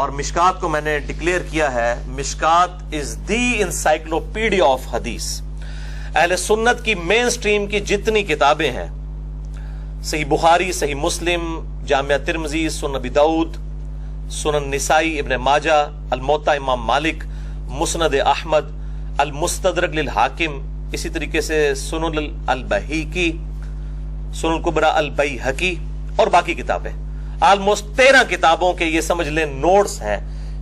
اور مشکات کو میں نے ڈکلیئر کیا ہے مشکات از دی انسائکلوپیڈیا آف حدیث. اہل سنت کی مین سٹریم کی جتنی کتابیں ہیں، صحیح بخاری، صحیح مسلم، جامعہ ترمذی، سنن ابی داؤد، سنن نسائی، ابن ماجہ، الموطا امام مالک، مسند احمد، المستدرک للحاکم، اسی طریقے سے سنن البیہقی، سنن الکبری البیہقی اور باقی کتابیں، آلموسٹ 13 کتابوں کے یہ سمجھ لیں نوٹس ہیں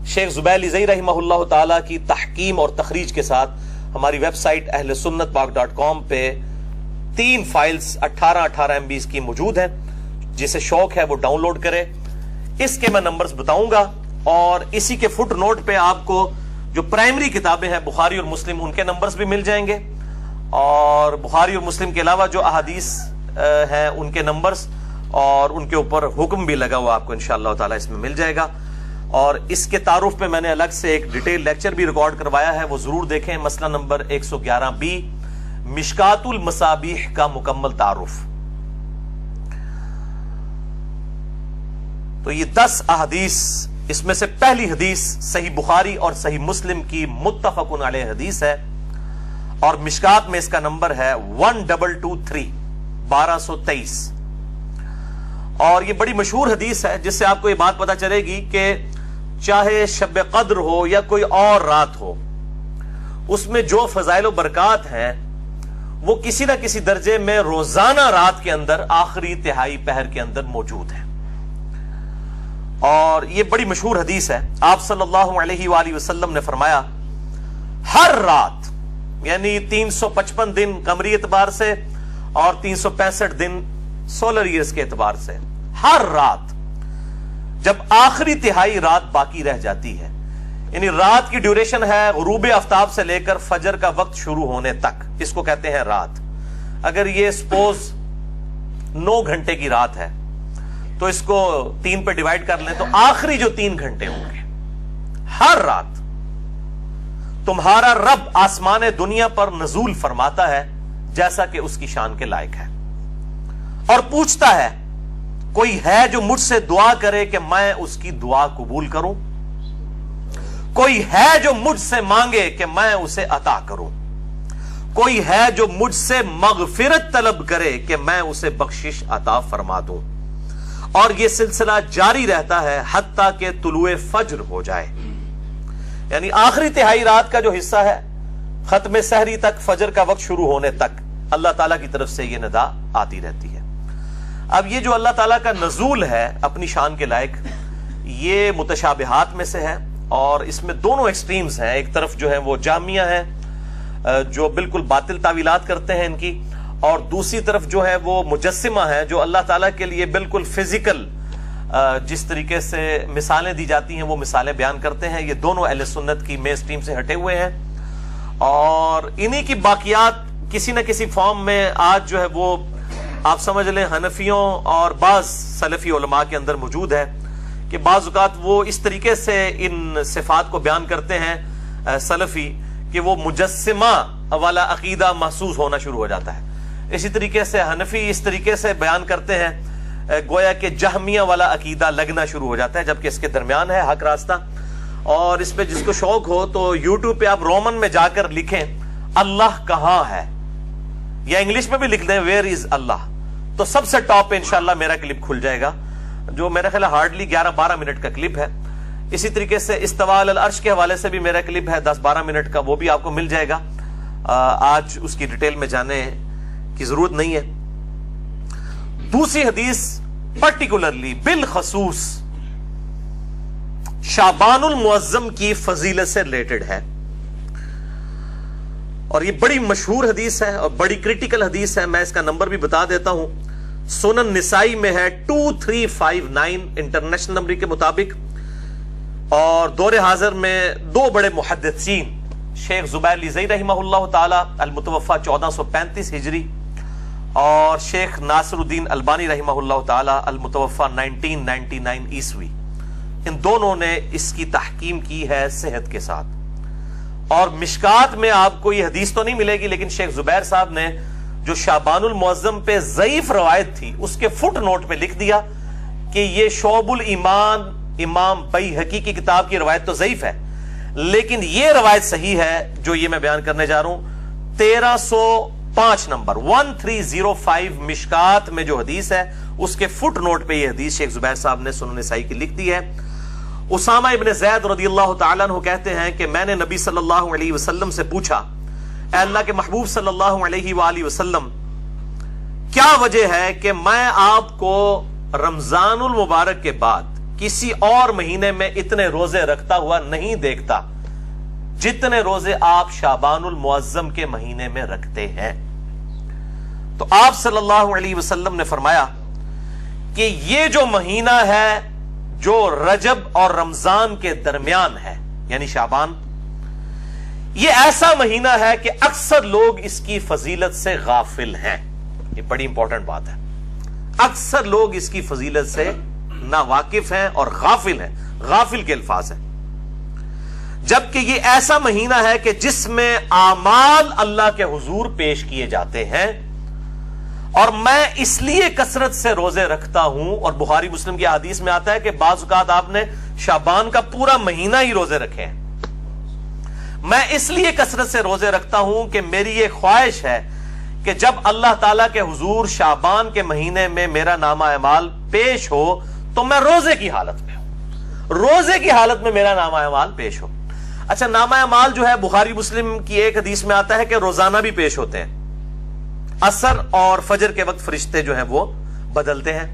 شیخ زبیر علیزئی رحمہ اللہ تعالی کی تحکیم اور تخریج کے ساتھ. ہماری ویب سائٹ اہل سنت پاک.com پہ 3 فائلز 18 MB کی موجود ہیں. جسے شوق ہے وہ ڈاؤن لوڈ کرے. اس کے میں نمبرز بتاؤں گا اور اسی کے فٹ نوٹ پہ آپ کو جو پرائمری کتابیں ہیں بخاری اور مسلم ان کے نمبرز بھی مل جائیں گے، اور بخاری اور مسلم کے علاوہ جو احادیث ہیں ان کے نمبرز اور ان کے اوپر حکم بھی لگا ہوا آپ کو انشاءاللہ تعالی اس میں مل جائے گا. اور اس کے تعارف پہ میں نے الگ سے ایک ڈیٹیل لیکچر بھی ریکارڈ کروایا ہے، وہ ضرور دیکھیں. مسئلہ نمبر 111B، مشکات المصابیح کا مکمل تعارف. تو یہ 10 احادیث، اس میں سے پہلی حدیث صحیح بخاری اور صحیح مسلم کی متفق علیہ حدیث ہے، اور مشکات میں اس کا نمبر ہے 1223 1223. اور یہ بڑی مشہور حدیث ہے جس سے آپ کو یہ بات پتا چلے گی کہ چاہے شب قدر ہو یا کوئی اور رات ہو، اس میں جو فضائل و برکات ہیں وہ کسی نہ کسی درجے میں روزانہ رات کے اندر آخری تہائی پہر کے اندر موجود ہیں. اور یہ بڑی مشہور حدیث ہے. آپ صلی اللہ علیہ وآلہ وسلم نے فرمایا ہر رات، یعنی 355 دن قمری اعتبار سے اور 365 دن سولر ایئرز کے اعتبار سے، ہر رات جب آخری تہائی رات باقی رہ جاتی ہے، یعنی رات کی ڈیوریشن ہے غروب آفتاب سے لے کر فجر کا وقت شروع ہونے تک، اس کو کہتے ہیں رات. اگر یہ سپوز 9 گھنٹے کی رات ہے تو اس کو 3 پہ ڈیوائیڈ کر لیں تو آخری جو 3 گھنٹے ہوں گے، ہر رات تمہارا رب آسمان دنیا پر نزول فرماتا ہے جیسا کہ اس کی شان کے لائق ہے، اور پوچھتا ہے کوئی ہے جو مجھ سے دعا کرے کہ میں اس کی دعا قبول کروں، کوئی ہے جو مجھ سے مانگے کہ میں اسے عطا کروں، کوئی ہے جو مجھ سے مغفرت طلب کرے کہ میں اسے بخشش عطا فرما دوں. اور یہ سلسلہ جاری رہتا ہے حتیٰ کہ طلوع فجر ہو جائے، یعنی آخری تہائی رات کا جو حصہ ہے ختم سحری تک، فجر کا وقت شروع ہونے تک اللہ تعالیٰ کی طرف سے یہ ندا آتی رہتی ہے. اب یہ جو اللہ تعالیٰ کا نزول ہے اپنی شان کے لائق، یہ متشابہات میں سے ہے، اور اس میں دونوں ایکسٹریمز ہیں. ایک طرف جو ہے وہ جامعہ ہیں جو بالکل باطل تعویلات کرتے ہیں ان کی، اور دوسری طرف جو ہے وہ مجسمہ ہے جو اللہ تعالیٰ کے لیے بالکل فزیکل جس طریقے سے مثالیں دی جاتی ہیں وہ مثالیں بیان کرتے ہیں. یہ دونوں اہل سنت کی مین سٹریم سے ہٹے ہوئے ہیں، اور انہی کی باقیات کسی نہ کسی فارم میں آج جو ہے وہ آپ سمجھ لیں حنفیوں اور بعض سلفی علماء کے اندر موجود ہے کہ بعض اوقات وہ اس طریقے سے ان صفات کو بیان کرتے ہیں سلفی کہ وہ مجسمہ والا عقیدہ محسوس ہونا شروع ہو جاتا ہے. اسی طریقے سے حنفی اس طریقے سے بیان کرتے ہیں گویا کہ جہمیہ والا عقیدہ لگنا شروع ہو جاتا ہے، جبکہ اس کے درمیان ہے حق راستہ. اور اس پہ جس کو شوق ہو تو یوٹیوب پہ آپ رومن میں جا کر لکھیں اللہ کہاں ہے، یا انگلش میں بھی لکھ دیں ویئر از اللہ، تو سب سے ٹاپ پہ انشاءاللہ میرا کلپ کھل جائے گا، جو میرا خیال ہارڈلی 11-12 منٹ کا کلپ ہے. اسی طریقے سے استواء علی العرش کے حوالے سے بھی میرا کلپ ہے 10-12 منٹ کا، وہ بھی آپ کو مل جائے گا. آج اس کی ڈیٹیل میں جانے کی ضرورت نہیں ہے. دوسری حدیث پرٹیکولرلی بالخصوص شعبان المعظم کی فضیلت سے ریلیٹڈ ہے، اور یہ بڑی مشہور حدیث ہے اور بڑی کریٹیکل حدیث ہے. میں اس کا نمبر بھی بتا دیتا ہوں. سنن نسائی میں ہے 2359 انٹرنیشنل نمبر کے مطابق، اور دور حاضر میں 2 بڑے محدثین شیخ زبیر علیزئی رحمہ اللہ تعالی المتوفى 1435 ہجری اور شیخ ناصر الدین البانی رحمہ اللہ تعالی المتوفى 1999 عیسوی، ان دونوں نے اس کی تحکیم کی ہے صحت کے ساتھ. اور مشکات میں آپ کو یہ حدیث تو نہیں ملے گی، لیکن شیخ زبیر صاحب نے جو شعبان المعظم پہ ضعیف روایت تھی اس کے فٹ نوٹ پہ لکھ دیا کہ یہ شعب الایمان امام بیہقی کی کتاب کی روایت تو ضعیف ہے، لیکن یہ روایت صحیح ہے جو یہ میں بیان کرنے جا رہا ہوں۔ 1305 نمبر 1305 مشکات میں جو حدیث ہے اس کے فٹ نوٹ پہ یہ حدیث شیخ زبیر صاحب نے سنن نسائی کی لکھ دی ہے۔ اسامہ ابن زید رضی اللہ تعالیٰ عنہ کہتے ہیں کہ میں نے نبی صلی اللہ علیہ وسلم سے پوچھا، اے اللہ کے محبوب صلی اللہ علیہ وآلہ وسلم، کیا وجہ ہے کہ میں آپ کو رمضان المبارک کے بعد کسی اور مہینے میں اتنے روزے رکھتا ہوا نہیں دیکھتا جتنے روزے آپ شعبان المعظم کے مہینے میں رکھتے ہیں؟ تو آپ صلی اللہ علیہ وسلم نے فرمایا کہ یہ جو مہینہ ہے جو رجب اور رمضان کے درمیان ہے، یعنی شعبان، یہ ایسا مہینہ ہے کہ اکثر لوگ اس کی فضیلت سے غافل ہیں۔ یہ بڑی امپورٹنٹ بات ہے، اکثر لوگ اس کی فضیلت سے ناواقف ہیں اور غافل ہیں، غافل کے الفاظ ہیں، جبکہ یہ ایسا مہینہ ہے کہ جس میں اعمال اللہ کے حضور پیش کیے جاتے ہیں، اور میں اس لیے کثرت سے روزے رکھتا ہوں، اور بخاری مسلم کی حدیث میں آتا ہے کہ بعض اوقات آپ نے شعبان کا پورا مہینہ ہی روزے رکھے ہیں۔ میں اس لیے کثرت سے روزے رکھتا ہوں کہ میری یہ خواہش ہے کہ جب اللہ تعالیٰ کے حضور شعبان کے مہینے میں میرا نامہ اعمال پیش ہو تو میں روزے کی حالت میں ہوں، روزے کی حالت میں میرا نامہ اعمال پیش ہو۔ اچھا، نامہ اعمال جو ہے بخاری مسلم کی ایک حدیث میں آتا ہے کہ روزانہ بھی پیش ہوتے ہیں، عصر اور فجر کے وقت فرشتے جو ہیں وہ بدلتے ہیں۔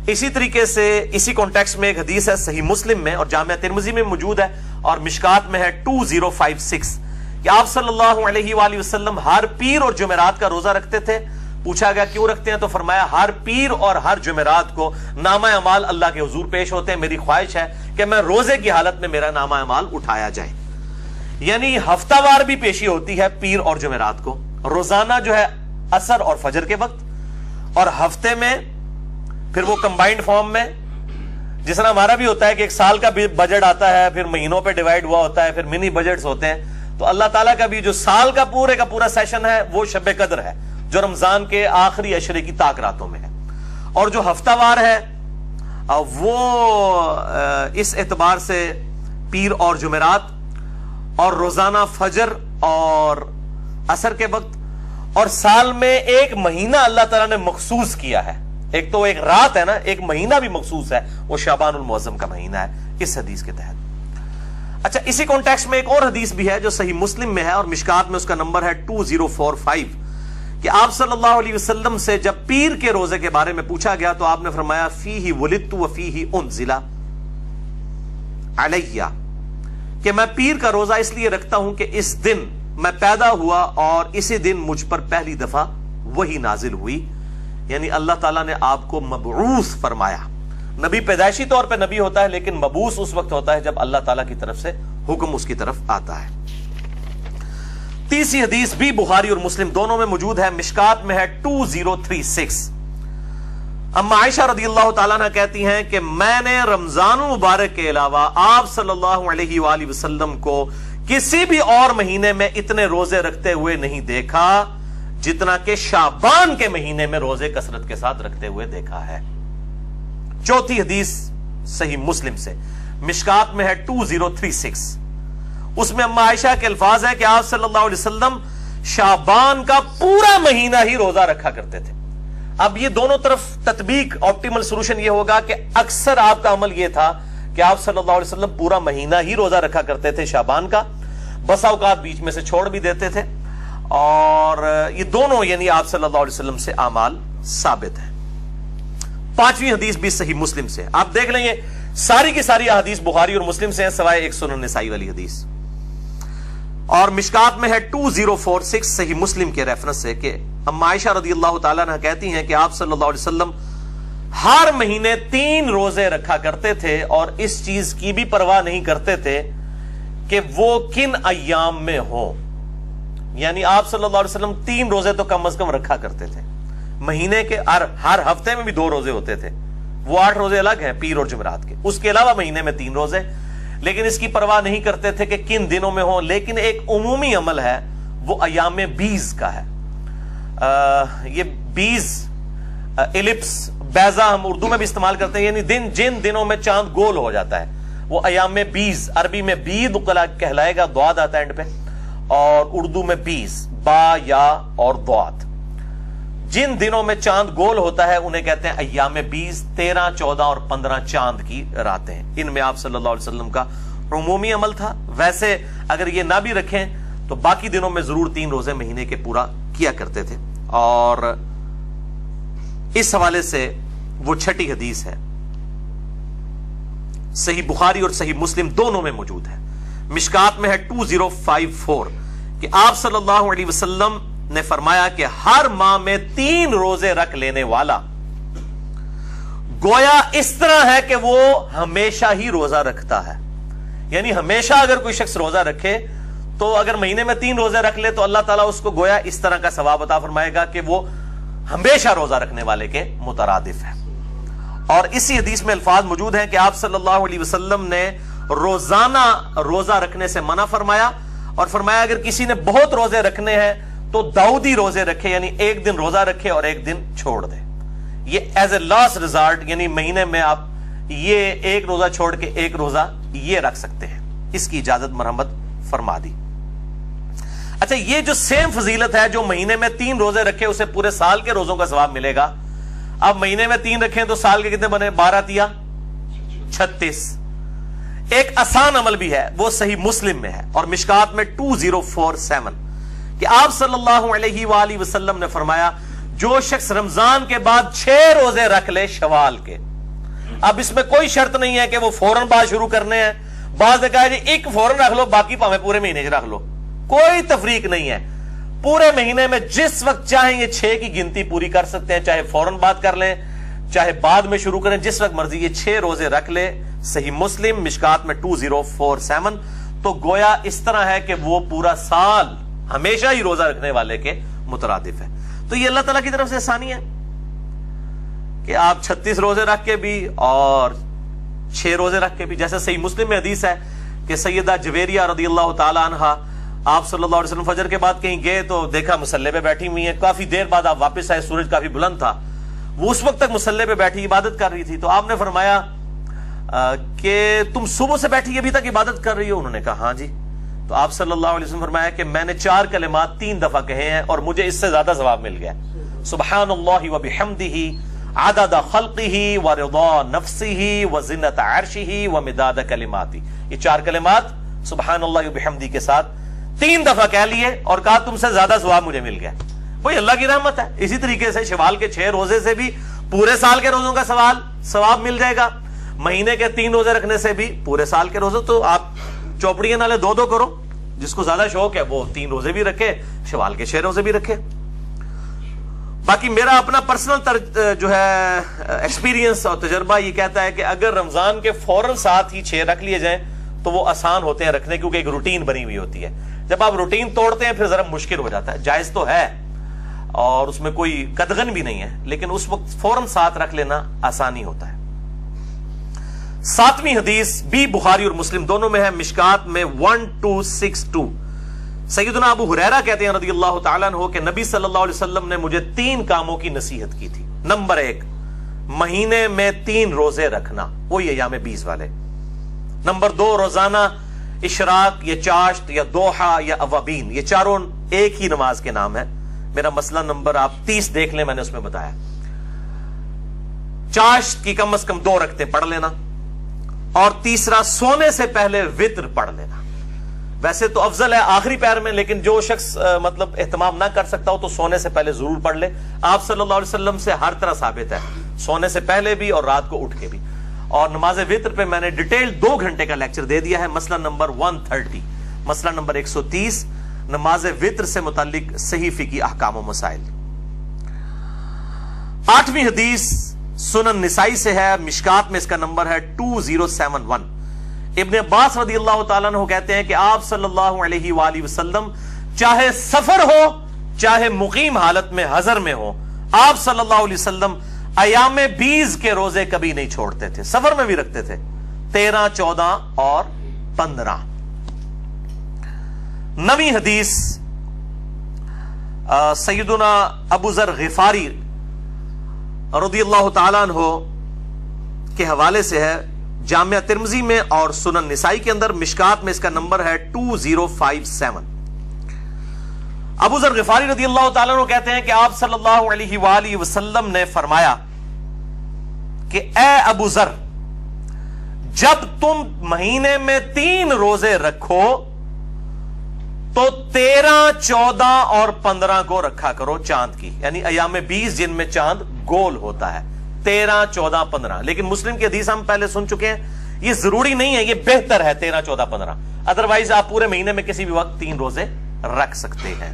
اسی طریقے سے اسی کانٹیکسٹ میں ایک حدیث ہے صحیح مسلم میں اور جامعہ ترمذی میں موجود ہے اور مشکات میں ہے 2056 کہ آپ صلی اللہ علیہ وآلہ وسلم ہر پیر اور جمعرات کا روزہ رکھتے تھے۔ پوچھا گیا کیوں رکھتے ہیں، تو فرمایا ہر پیر اور ہر جمعرات کو نامہ اعمال اللہ کے حضور پیش ہوتے ہیں، میری خواہش ہے کہ میں روزے کی حالت میں میرا نامہ اعمال اٹھایا جائے۔ یعنی ہفتہ وار بھی پیشی ہوتی ہے پیر اور جمعرات کو، روزانہ جو ہے عصر اور فجر کے وقت، اور ہفتے میں پھر وہ کمبائنڈ فارم میں، جس طرح ہمارا بھی ہوتا ہے کہ ایک سال کا بجٹ آتا ہے پھر مہینوں پہ ڈیوائیڈ ہوا ہوتا ہے، پھر منی بجٹس ہوتے ہیں، تو اللہ تعالیٰ کا بھی جو سال کا پورا سیشن ہے وہ شب قدر ہے جو رمضان کے آخری عشرے کی طاق راتوں میں ہے، اور جو ہفتہ وار ہے وہ اس اعتبار سے پیر اور جمعرات اور روزانہ فجر اور عصر کے وقت، اور سال میں ایک مہینہ اللہ تعالیٰ نے مخصوص کیا ہے، ایک تو ایک رات ہے نا، ایک مہینہ بھی مخصوص ہے، وہ شعبان المعظم کا مہینہ ہے اس حدیث کے تحت۔ اچھا، اسی کانٹیکسٹ میں ایک اور حدیث بھی ہے جو صحیح مسلم میں ہے اور مشکات میں اس کا نمبر ہے 2045 کہ آپ صلی اللہ علیہ وسلم سے جب پیر کے روزے کے بارے میں پوچھا گیا تو آپ نے فرمایا فیہ ولدت وفیہ انزل علیہ، کہ میں پیر کا روزہ اس لیے رکھتا ہوں کہ اس دن میں پیدا ہوا اور اسی دن مجھ پر پہلی دفعہ وحی نازل ہوئی، یعنی اللہ تعالیٰ نے آپ کو مبعوث فرمایا۔ نبی پیدائشی طور پہ نبی ہوتا ہے لیکن مبعوث اس وقت ہوتا ہے جب اللہ تعالیٰ کی طرف سے حکم اس کی طرف آتا ہے۔ تیسری حدیث بھی بخاری اور مسلم دونوں میں موجود ہے، مشکات میں ہے 2036۔ اما عائشہ رضی اللہ تعالیٰ عنہ کہتی ہیں کہ میں نے رمضان المبارک کے علاوہ آپ صلی اللہ علیہ وآلہ وسلم کو کسی بھی اور مہینے میں اتنے روزے رکھتے ہوئے نہیں دیکھا جتنا کہ شعبان کے مہینے میں روزے کثرت کے ساتھ رکھتے ہوئے دیکھا ہے۔ چوتھی حدیث صحیح مسلم سے مشکات میں ہے 2036، اس میں اما عائشہ کے الفاظ ہے کہ آپ صلی اللہ علیہ وسلم شعبان کا پورا مہینہ ہی روزہ رکھا کرتے تھے۔ اب یہ دونوں طرف تطبیق آپٹیمل سولوشن یہ ہوگا کہ اکثر آپ کا عمل یہ تھا کہ آپ صلی اللہ علیہ وسلم پورا مہینہ ہی روزہ رکھا کرتے تھے شعبان کا، بسا اوقات بیچ میں سے چھوڑ بھی دیتے تھے، اور یہ دونوں یعنی آپ صلی اللہ علیہ وسلم سے اعمال ثابت ہیں۔ پانچویں حدیث بھی صحیح مسلم سے، آپ دیکھ لیں گے ساری کی ساری حدیث بخاری اور مسلم سے ہیں سوائے ایک سنن نسائی والی حدیث، اور مشکات میں ہے 2046 صحیح مسلم کے ریفرنس سے کہ اما عائشہ رضی اللہ تعالیٰ عنہ کہتی ہیں کہ آپ صلی اللہ علیہ وسلم ہر مہینے 3 روزے رکھا کرتے تھے اور اس چیز کی بھی پرواہ نہیں کرتے تھے کہ وہ کن ایام میں ہوں، یعنی آپ صلی اللہ علیہ وسلم 3 روزے تو کم از کم رکھا کرتے تھے مہینے کے، ہر ہفتے میں بھی 2 روزے ہوتے تھے، وہ 8 روزے الگ ہیں پیر اور جمعرات کے، اس کے علاوہ مہینے میں 3 روزے، لیکن اس کی پرواہ نہیں کرتے تھے کہ کن دنوں میں ہوں۔ لیکن ایک عمومی عمل ہے وہ ایام 20 کا ہے، یہ 20 الپس بیضا ہم اردو میں بھی استعمال کرتے ہیں، یعنی جن دنوں میں چاند گول ہو جاتا ہے وہ ایام بیز، عربی میں بید کہلائے گا، دعاد آتا ہے اینڈ پہ، اور اردو میں بیز، با یا اور دعاد۔ جن دنوں میں چاند گول ہوتا ہے انہیں کہتے ہیں ایام بیز، 13، 14 اور 15 چاند کی راتیں ہیں۔ ان میں آپ صلی اللہ علیہ وسلم کا عمومی عمل تھا۔ ویسے اگر یہ نہ بھی رکھیں تو باقی دنوں میں ضرور 3 روزے مہینے کے پورا کیا کرتے تھے، اور اس حوالے سے وہ چھٹی حدیث ہے، صحیح بخاری اور صحیح مسلم دونوں میں موجود ہے، مشکات میں ہے 2054 کہ آپ صلی اللہ علیہ وسلم نے فرمایا کہ ہر ماہ میں 3 روزے رکھ لینے والا گویا اس طرح ہے کہ وہ ہمیشہ ہی روزہ رکھتا ہے۔ یعنی ہمیشہ اگر کوئی شخص روزہ رکھے تو اگر مہینے میں 3 روزے رکھ لے تو اللہ تعالیٰ اس کو گویا اس طرح کا ثواب عطا فرمائے گا کہ وہ ہمیشہ روزہ رکھنے والے کے مترادف ہے۔ اور اسی حدیث میں الفاظ موجود ہیں کہ آپ صلی اللہ علیہ وسلم نے روزانہ روزہ رکھنے سے منع فرمایا، اور فرمایا اگر کسی نے بہت روزے رکھنے ہیں تو داؤدی روزے رکھے، یعنی ایک دن روزہ رکھے اور ایک دن چھوڑ دے۔ یہ ایز اے لاسٹ ریزارٹ، یعنی مہینے میں آپ یہ ایک روزہ چھوڑ کے ایک روزہ یہ رکھ سکتے ہیں، اس کی اجازت مرحمت فرما دی۔ اچھا، یہ جو سیم فضیلت ہے، جو مہینے میں 3 روزے رکھے اسے پورے سال کے روزوں کا ثواب ملے گا۔ اب مہینے میں 3 رکھیں تو سال کے کتنے بنے؟ 12 تیا 36۔ ایک آسان عمل بھی ہے، وہ صحیح مسلم میں ہے اور مشکات میں 2047 کہ آپ صلی اللہ علیہ وآلہ وسلم نے فرمایا جو شخص رمضان کے بعد 6 روزے رکھ لے شوال کے، اب اس میں کوئی شرط نہیں ہے کہ وہ فوراً بعد شروع کرنے ہیں، بعض نے کہا جی ایک فوراً رکھ لو، باقی پاویں پورے مہینے رکھ لو، کوئی تفریق نہیں ہے، پورے مہینے میں جس وقت چاہیں یہ 6 کی گنتی پوری کر سکتے ہیں، چاہے فوراً بات کر لیں چاہے بعد میں شروع کریں، جس وقت مرضی یہ 6 روزے رکھ لے۔ صحیح مسلم مشکات میں 2047 تو گویا اس طرح ہے کہ وہ پورا سال ہمیشہ ہی روزہ رکھنے والے کے مترادف ہے۔ تو یہ اللہ تعالیٰ کی طرف سے آسانی ہے کہ آپ 36 روزے رکھ کے بھی اور 6 روزے رکھ کے بھی، جیسے صحیح مسلم میں حدیث ہے کہ سیدہ جویریہ رضی اللہ تعالی عنہا آپ صلی اللہ علیہ وسلم فجر کے بعد کہیں گئے تو دیکھا مصلی پہ بیٹھی ہوئی ہیں، کافی دیر بعد آپ واپس آئے، سورج کافی بلند تھا، وہ اس وقت تک مصلی پہ بیٹھی عبادت کر رہی تھی، تو آپ نے فرمایا کہ تم صبح سے بیٹھی ابھی تک عبادت کر رہی ہو؟ انہوں نے کہا ہاں جی۔ تو آپ صلی اللہ علیہ وسلم فرمایا کہ میں نے 4 کلمات 3 دفعہ کہے ہیں اور مجھے اس سے زیادہ ثواب مل گیا، سبحان اللہ وبحمدہ عدد خلقہ ورضا نفسہ وزنۃ عرشہ ومداد کلماتہ۔ یہ 4 کلمات سبحان اللہ وبحمدہ کے ساتھ 3 دفعہ کہہ لیے اور کہا تم سے زیادہ ثواب مجھے مل گیا۔ وہی اللہ کی رحمت ہے۔ اسی طریقے سے شوال کے 6 روزے سے بھی پورے سال کے روزوں کا ثواب مل جائے گا، مہینے کے 3 روزے رکھنے سے بھی پورے سال کے روزے۔ تو آپ چوپڑیاں نالے 2 کرو، جس کو زیادہ شوق ہے وہ 3 روزے بھی رکھے، شوال کے 6 روزے بھی رکھے۔ باقی میرا اپنا پرسنل جو ہے ایکسپیرینس اور تجربہ یہ کہتا ہے کہ اگر رمضان کے فوراً ساتھ ہی 6 رکھ لیے جائیں تو وہ آسان ہوتے ہیں رکھنے، کیونکہ ایک روٹین بنی ہوئی ہوتی ہے۔ جب آپ روٹین توڑتے ہیں پھر ذرا مشکل ہو جاتا ہے، جائز تو ہے اور اس میں کوئی قدغن بھی نہیں ہے، لیکن اس وقت فوراً ساتھ رکھ لینا آسانی ہوتا ہے۔ 7ویں حدیث بھی بخاری اور مسلم دونوں میں ہے، مشکات میں 1262 سیدنا ابو ہریرہ کہتے ہیں رضی اللہ تعالیٰ عنہ کہ نبی صلی اللہ علیہ وسلم نے مجھے 3 کاموں کی نصیحت کی تھی۔ نمبر 1، مہینے میں 3 روزے رکھنا، وہی ایام 20 والے۔ نمبر 2، روزانہ اشراق یا چاشت یا دوحہ یا اوابین، یہ چاروں ایک ہی نماز کے نام ہے، میرا مسئلہ نمبر آپ 30 دیکھ لیں، میں نے اس میں بتایا۔ چاشت کی کم از کم 2 رکعتیں پڑھ لینا، اور تیسرا سونے سے پہلے وتر پڑھ لینا۔ ویسے تو افضل ہے آخری پیر میں، لیکن جو شخص مطلب اہتمام نہ کر سکتا ہو تو سونے سے پہلے ضرور پڑھ لے۔ آپ صلی اللہ علیہ وسلم سے ہر طرح ثابت ہے، سونے سے پہلے بھی اور رات کو اٹھ کے بھی۔ اور نماز وتر پہ میں نے ڈیٹیل 2 گھنٹے کا لیکچر دے دیا ہے، مسئلہ نمبر 130، مسئلہ نمبر 130، نماز وتر سے متعلق صحیح فقہی احکام و مسائل۔ 8ویں حدیث سنن نسائی سے ہے، مشکات میں اس کا نمبر ہے 2071۔ ابن عباس رضی اللہ تعالیٰ عنہ کہتے ہیں کہ آپ صلی اللہ علیہ وآلہ وسلم چاہے سفر ہو چاہے مقیم حالت میں حضر میں ہو، آپ صلی اللہ علیہ وسلم ایام 20 کے روزے کبھی نہیں چھوڑتے تھے، سفر میں بھی رکھتے تھے، 13، 14 اور 15۔ 9ویں حدیث سیدنا ابو ذر غفاری رضی اللہ تعالیٰ عنہ کے حوالے سے ہے، جامعہ ترمذی میں اور سنن نسائی کے اندر، مشکات میں اس کا نمبر ہے 2057۔ ابو ذر غفاری رضی اللہ تعالیٰ عنہ کہتے ہیں کہ آپ صلی اللہ علیہ وآلہ وسلم نے فرمایا کہ اے ابو ذر، جب تم مہینے میں 3 روزے رکھو تو 13، 14 اور 15 کو رکھا کرو چاند کی، یعنی ایام 20 جن میں چاند گول ہوتا ہے، 13، 14، 15۔ لیکن مسلم کی حدیث ہم پہلے سن چکے ہیں، یہ ضروری نہیں ہے، یہ بہتر ہے 13، 14، 15۔ ادروائز آپ پورے مہینے میں کسی بھی وقت 3 روزے رکھ سکتے ہیں،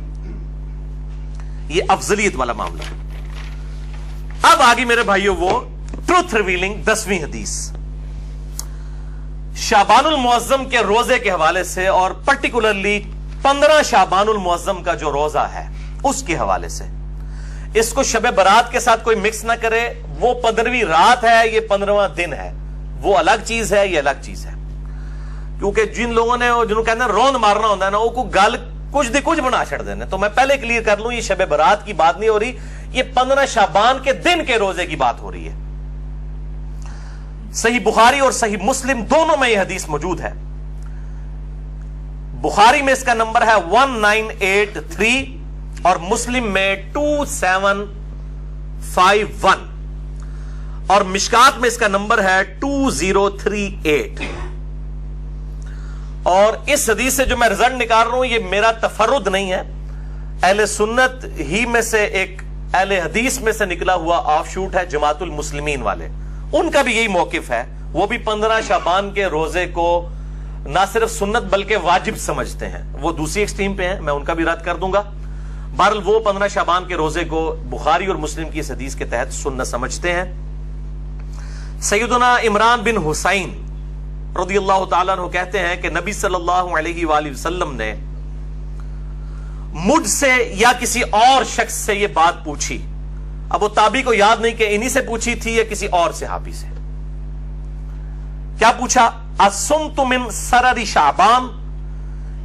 یہ افضلیت والا معاملہ ہے۔ اب آگے میرے بھائیوں وہ ٹروتھ ریویلنگ 10ویں حدیث شعبان المعظم کے روزے کے حوالے سے، اور پرٹیکولرلی 15 شعبان المعظم کا جو روزہ ہے اس کے حوالے سے۔ اس کو شب برات کے ساتھ کوئی مکس نہ کرے، وہ 15ویں رات ہے، یہ 15واں دن ہے، وہ الگ چیز ہے، یہ الگ چیز ہے۔ کیونکہ جن لوگوں نے جنہوں کہتے ہیں روند مارنا ہوتا ہے نا، وہ کو گل کچھ دی کچھ بنا چھڑ دینے، تو میں پہلے کلیئر کر لوں، یہ شب برات کی بات نہیں ہو رہی، یہ 15 شعبان کے دن کے روزے کی بات ہو رہی ہے۔ صحیح بخاری اور صحیح مسلم دونوں میں یہ حدیث موجود ہے۔ بخاری میں اس کا نمبر ہے 1983 اور مسلم میں 2751 اور مشکات میں اس کا نمبر ہے 2038۔ اور اس حدیث سے جو میں رزلٹ نکال رہا ہوں، یہ میرا تفرد نہیں ہے، اہل سنت ہی میں سے ایک اہل حدیث میں سے نکلا ہوا آف شوٹ ہے، جماعت المسلمین والے، ان کا بھی یہی موقف ہے، وہ بھی 15 شعبان کے روزے کو نہ صرف سنت بلکہ واجب سمجھتے ہیں، وہ دوسری ایکسٹریم پہ ہیں، میں ان کا بھی رد کر دوں گا۔ بہرحال وہ 15 شعبان کے روزے کو بخاری اور مسلم کی اس حدیث کے تحت سنت سمجھتے ہیں۔ سیدنا عمران بن حسین رضی اللہ تعالیٰ عنہ کہتے ہیں کہ نبی صلی اللہ علیہ وآلہ وسلم نے مجھ سے یا کسی اور شخص سے یہ بات پوچھی، اب وہ تابعی کو یاد نہیں کہ انہی سے پوچھی تھی یا کسی اور صحابی سے۔ کیا پوچھا؟ اصمت من سرر شعبان،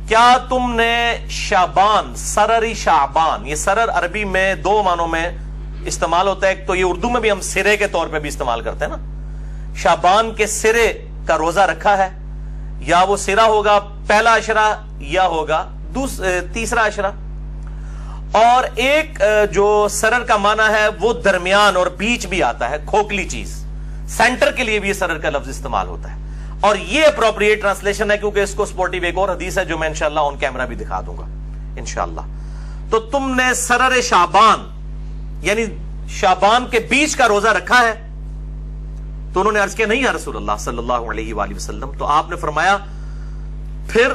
کیا تم نے شعبان، سرر شعبان، یہ سرر عربی میں 2 معنوں میں استعمال ہوتا ہے، ایک تو یہ اردو میں بھی ہم سرے کے طور پہ بھی استعمال کرتے ہیں نا، شعبان کے سرے کا روزہ رکھا ہے، یا وہ سرا ہوگا پہلا عشرہ یا ہوگا تیسرا عشرہ، اور ایک جو سرر کا معنی ہے وہ درمیان اور بیچ بھی آتا ہے، کھوکھلی چیز، سینٹر کے لیے بھی یہ سرر کا لفظ استعمال ہوتا ہے، اور یہ اپروپریٹ ٹرانسلیشن ہے کیونکہ اس کو سپورٹیو ایک اور حدیث ہے جو میں انشاءاللہ آن کیمرہ بھی دکھا دوں گا انشاءاللہ۔ تو تم نے سرر شعبان یعنی شعبان کے بیچ کا روزہ رکھا ہے؟ تو انہوں نے عرض کیا نہیں یا رسول اللہ صلی اللہ علیہ وآلہ وسلم۔ تو آپ نے فرمایا پھر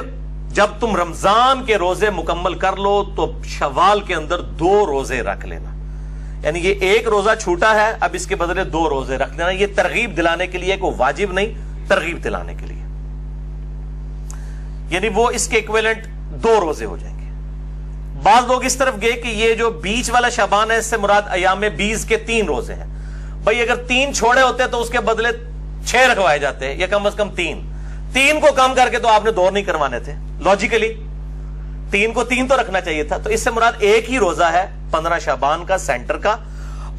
جب تم رمضان کے روزے مکمل کر لو تو شوال کے اندر 2 روزے رکھ لینا، یعنی یہ ایک روزہ چھوٹا ہے، اب اس کے بدلے 2 روزے رکھ لینا، یہ ترغیب دلانے کے لیے، کوئی واجب نہیں، ترغیب دلانے کے لیے، یعنی وہ اس کے ایکویلنٹ 2 روزے ہو جائیں گے۔ بعض لوگ اس طرف گئے کہ یہ جو بیچ والا شعبان ہے اس سے مراد ایام 20 کے 3 روزے ہیں، بھائی اگر 3 چھوڑے ہوتے تو اس کے بدلے 6 رکھوائے جاتے یا کم از کم 3 کو کم کر کے تو آپ نے 2 نہیں کروانے تھے، لاجیکلی 3 کو 3 تو رکھنا چاہیے تھا، تو اس سے مراد ایک ہی روزہ ہے 15 شعبان کا سینٹر کا،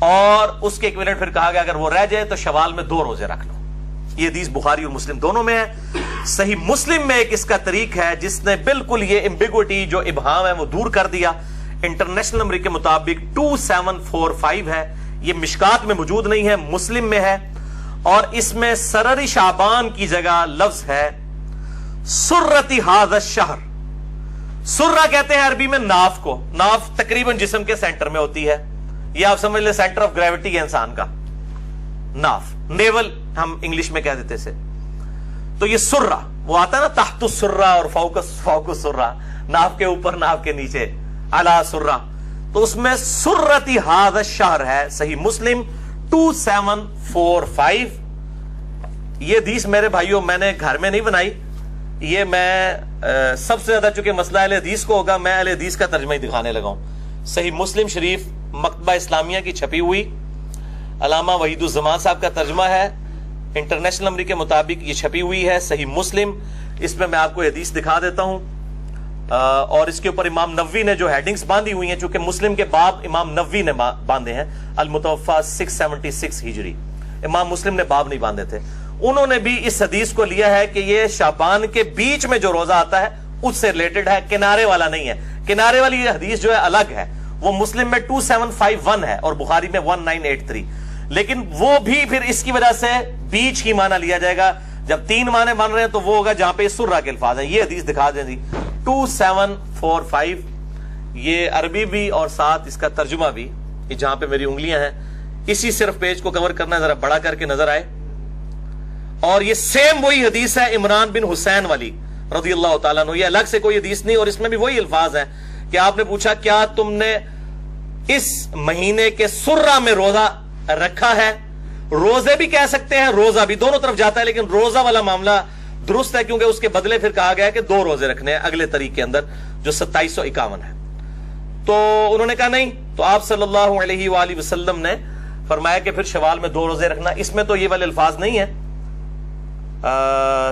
اور اس کے ایکویلنٹ پھر کہا گیا اگر وہ رہ جائے تو شوال میں 2 روزے رکھ لو۔ یہ حدیث بخاری اور مسلم دونوں میں ہے۔ صحیح مسلم میں ایک اس کا طریق ہے جس نے بالکل یہ ایمبیگوٹی جو ابہام ہے وہ دور کر دیا، انٹرنیشنل نمبر کے مطابق 2745 ہے، یہ مشکات میں موجود نہیں ہے، مسلم میں ہے، اور اس میں سرر شعبان کی جگہ لفظ ہے سرتی ھذا الشہر۔ سرہ کہتے ہیں عربی میں ناف کو، ناف تقریباً جسم کے سینٹر میں ہوتی ہے، یہ آپ سمجھ لیں سینٹر آف گریوٹی ہے انسان کا، ناف، نیول ہم انگلش میں کہہ دیتے سے۔ تو یہ سرہ وہ آتا ہے نا تحت السرہ اور فوق السرہ، ناف کے اوپر ناف کے نیچے، علی سرہ، تو اس میں سرتی ھذا الشہر ہے۔ صحیح مسلم 2745۔ یہ حدیث میرے بھائیوں میں نے گھر میں نہیں بنائی، یہ میں سب سے زیادہ چونکہ مسئلہ اہل حدیث کو ہوگا، میں اہل حدیث کا ترجمہ ہی دکھانے لگا ہوں۔ صحیح مسلم شریف مکتبہ اسلامیہ کی چھپی ہوئی، علامہ وحید الزمان صاحب کا ترجمہ ہے، انٹرنیشنل نمبر کے مطابق یہ چھپی ہوئی ہے صحیح مسلم، اس میں میں آپ کو حدیث دکھا دیتا ہوں۔ اور اس کے اوپر امام نووی نے جو ہیڈنگز باندھی ہوئی ہیں، چونکہ مسلم کے باب امام نووی نے باندھے ہیں، المتوفا 676 ہجری، امام مسلم نے باب نہیں باندھے تھے، انہوں نے بھی اس حدیث کو لیا ہے کہ یہ شعبان کے بیچ میں جو روزہ آتا ہے اس سے ریلیٹڈ ہے، کنارے والا نہیں ہے۔ کنارے والی یہ حدیث جو ہے الگ ہے، وہ مسلم میں 2751 ہے اور بخاری میں 1983، لیکن وہ بھی پھر اس کی وجہ سے بیچ ہی معنی لیا جائے گا۔ جب 3 معنی بن رہے ہیں تو وہ ہوگا جہاں پہ سرہ کے الفاظ ہیں۔ یہ حدیث دکھا دیں جی 2745، یہ عربی بھی اور ساتھ اس کا ترجمہ بھی، جہاں پہ میری انگلیاں ہیں اسی صرف پیج کو کور کرنا ہے، ذرا بڑا کر کے نظر آئے۔ اور یہ سیم وہی حدیث ہے عمران بن حسین والی رضی اللہ تعالیٰ عنہ، یہ الگ سے کوئی حدیث نہیں، اور اس میں بھی وہی الفاظ ہیں کہ آپ نے پوچھا کیا تم نے اس مہینے کے سرہ میں روزہ رکھا ہے؟ روزے بھی کہہ سکتے ہیں، روزہ بھی، دونوں طرف جاتا ہے، لیکن روزہ والا معاملہ درست ہے کیونکہ اس کے بدلے پھر کہا گیا ہے کہ 2 روزے رکھنے ہیں اگلے طریق کے اندر جو 2751 ہے۔ تو انہوں نے کہا نہیں، تو آپ صلی اللہ علیہ وآلہ وسلم نے فرمایا کہ پھر شوال میں 2 روزے رکھنا۔ اس میں تو یہ والے الفاظ نہیں ہیں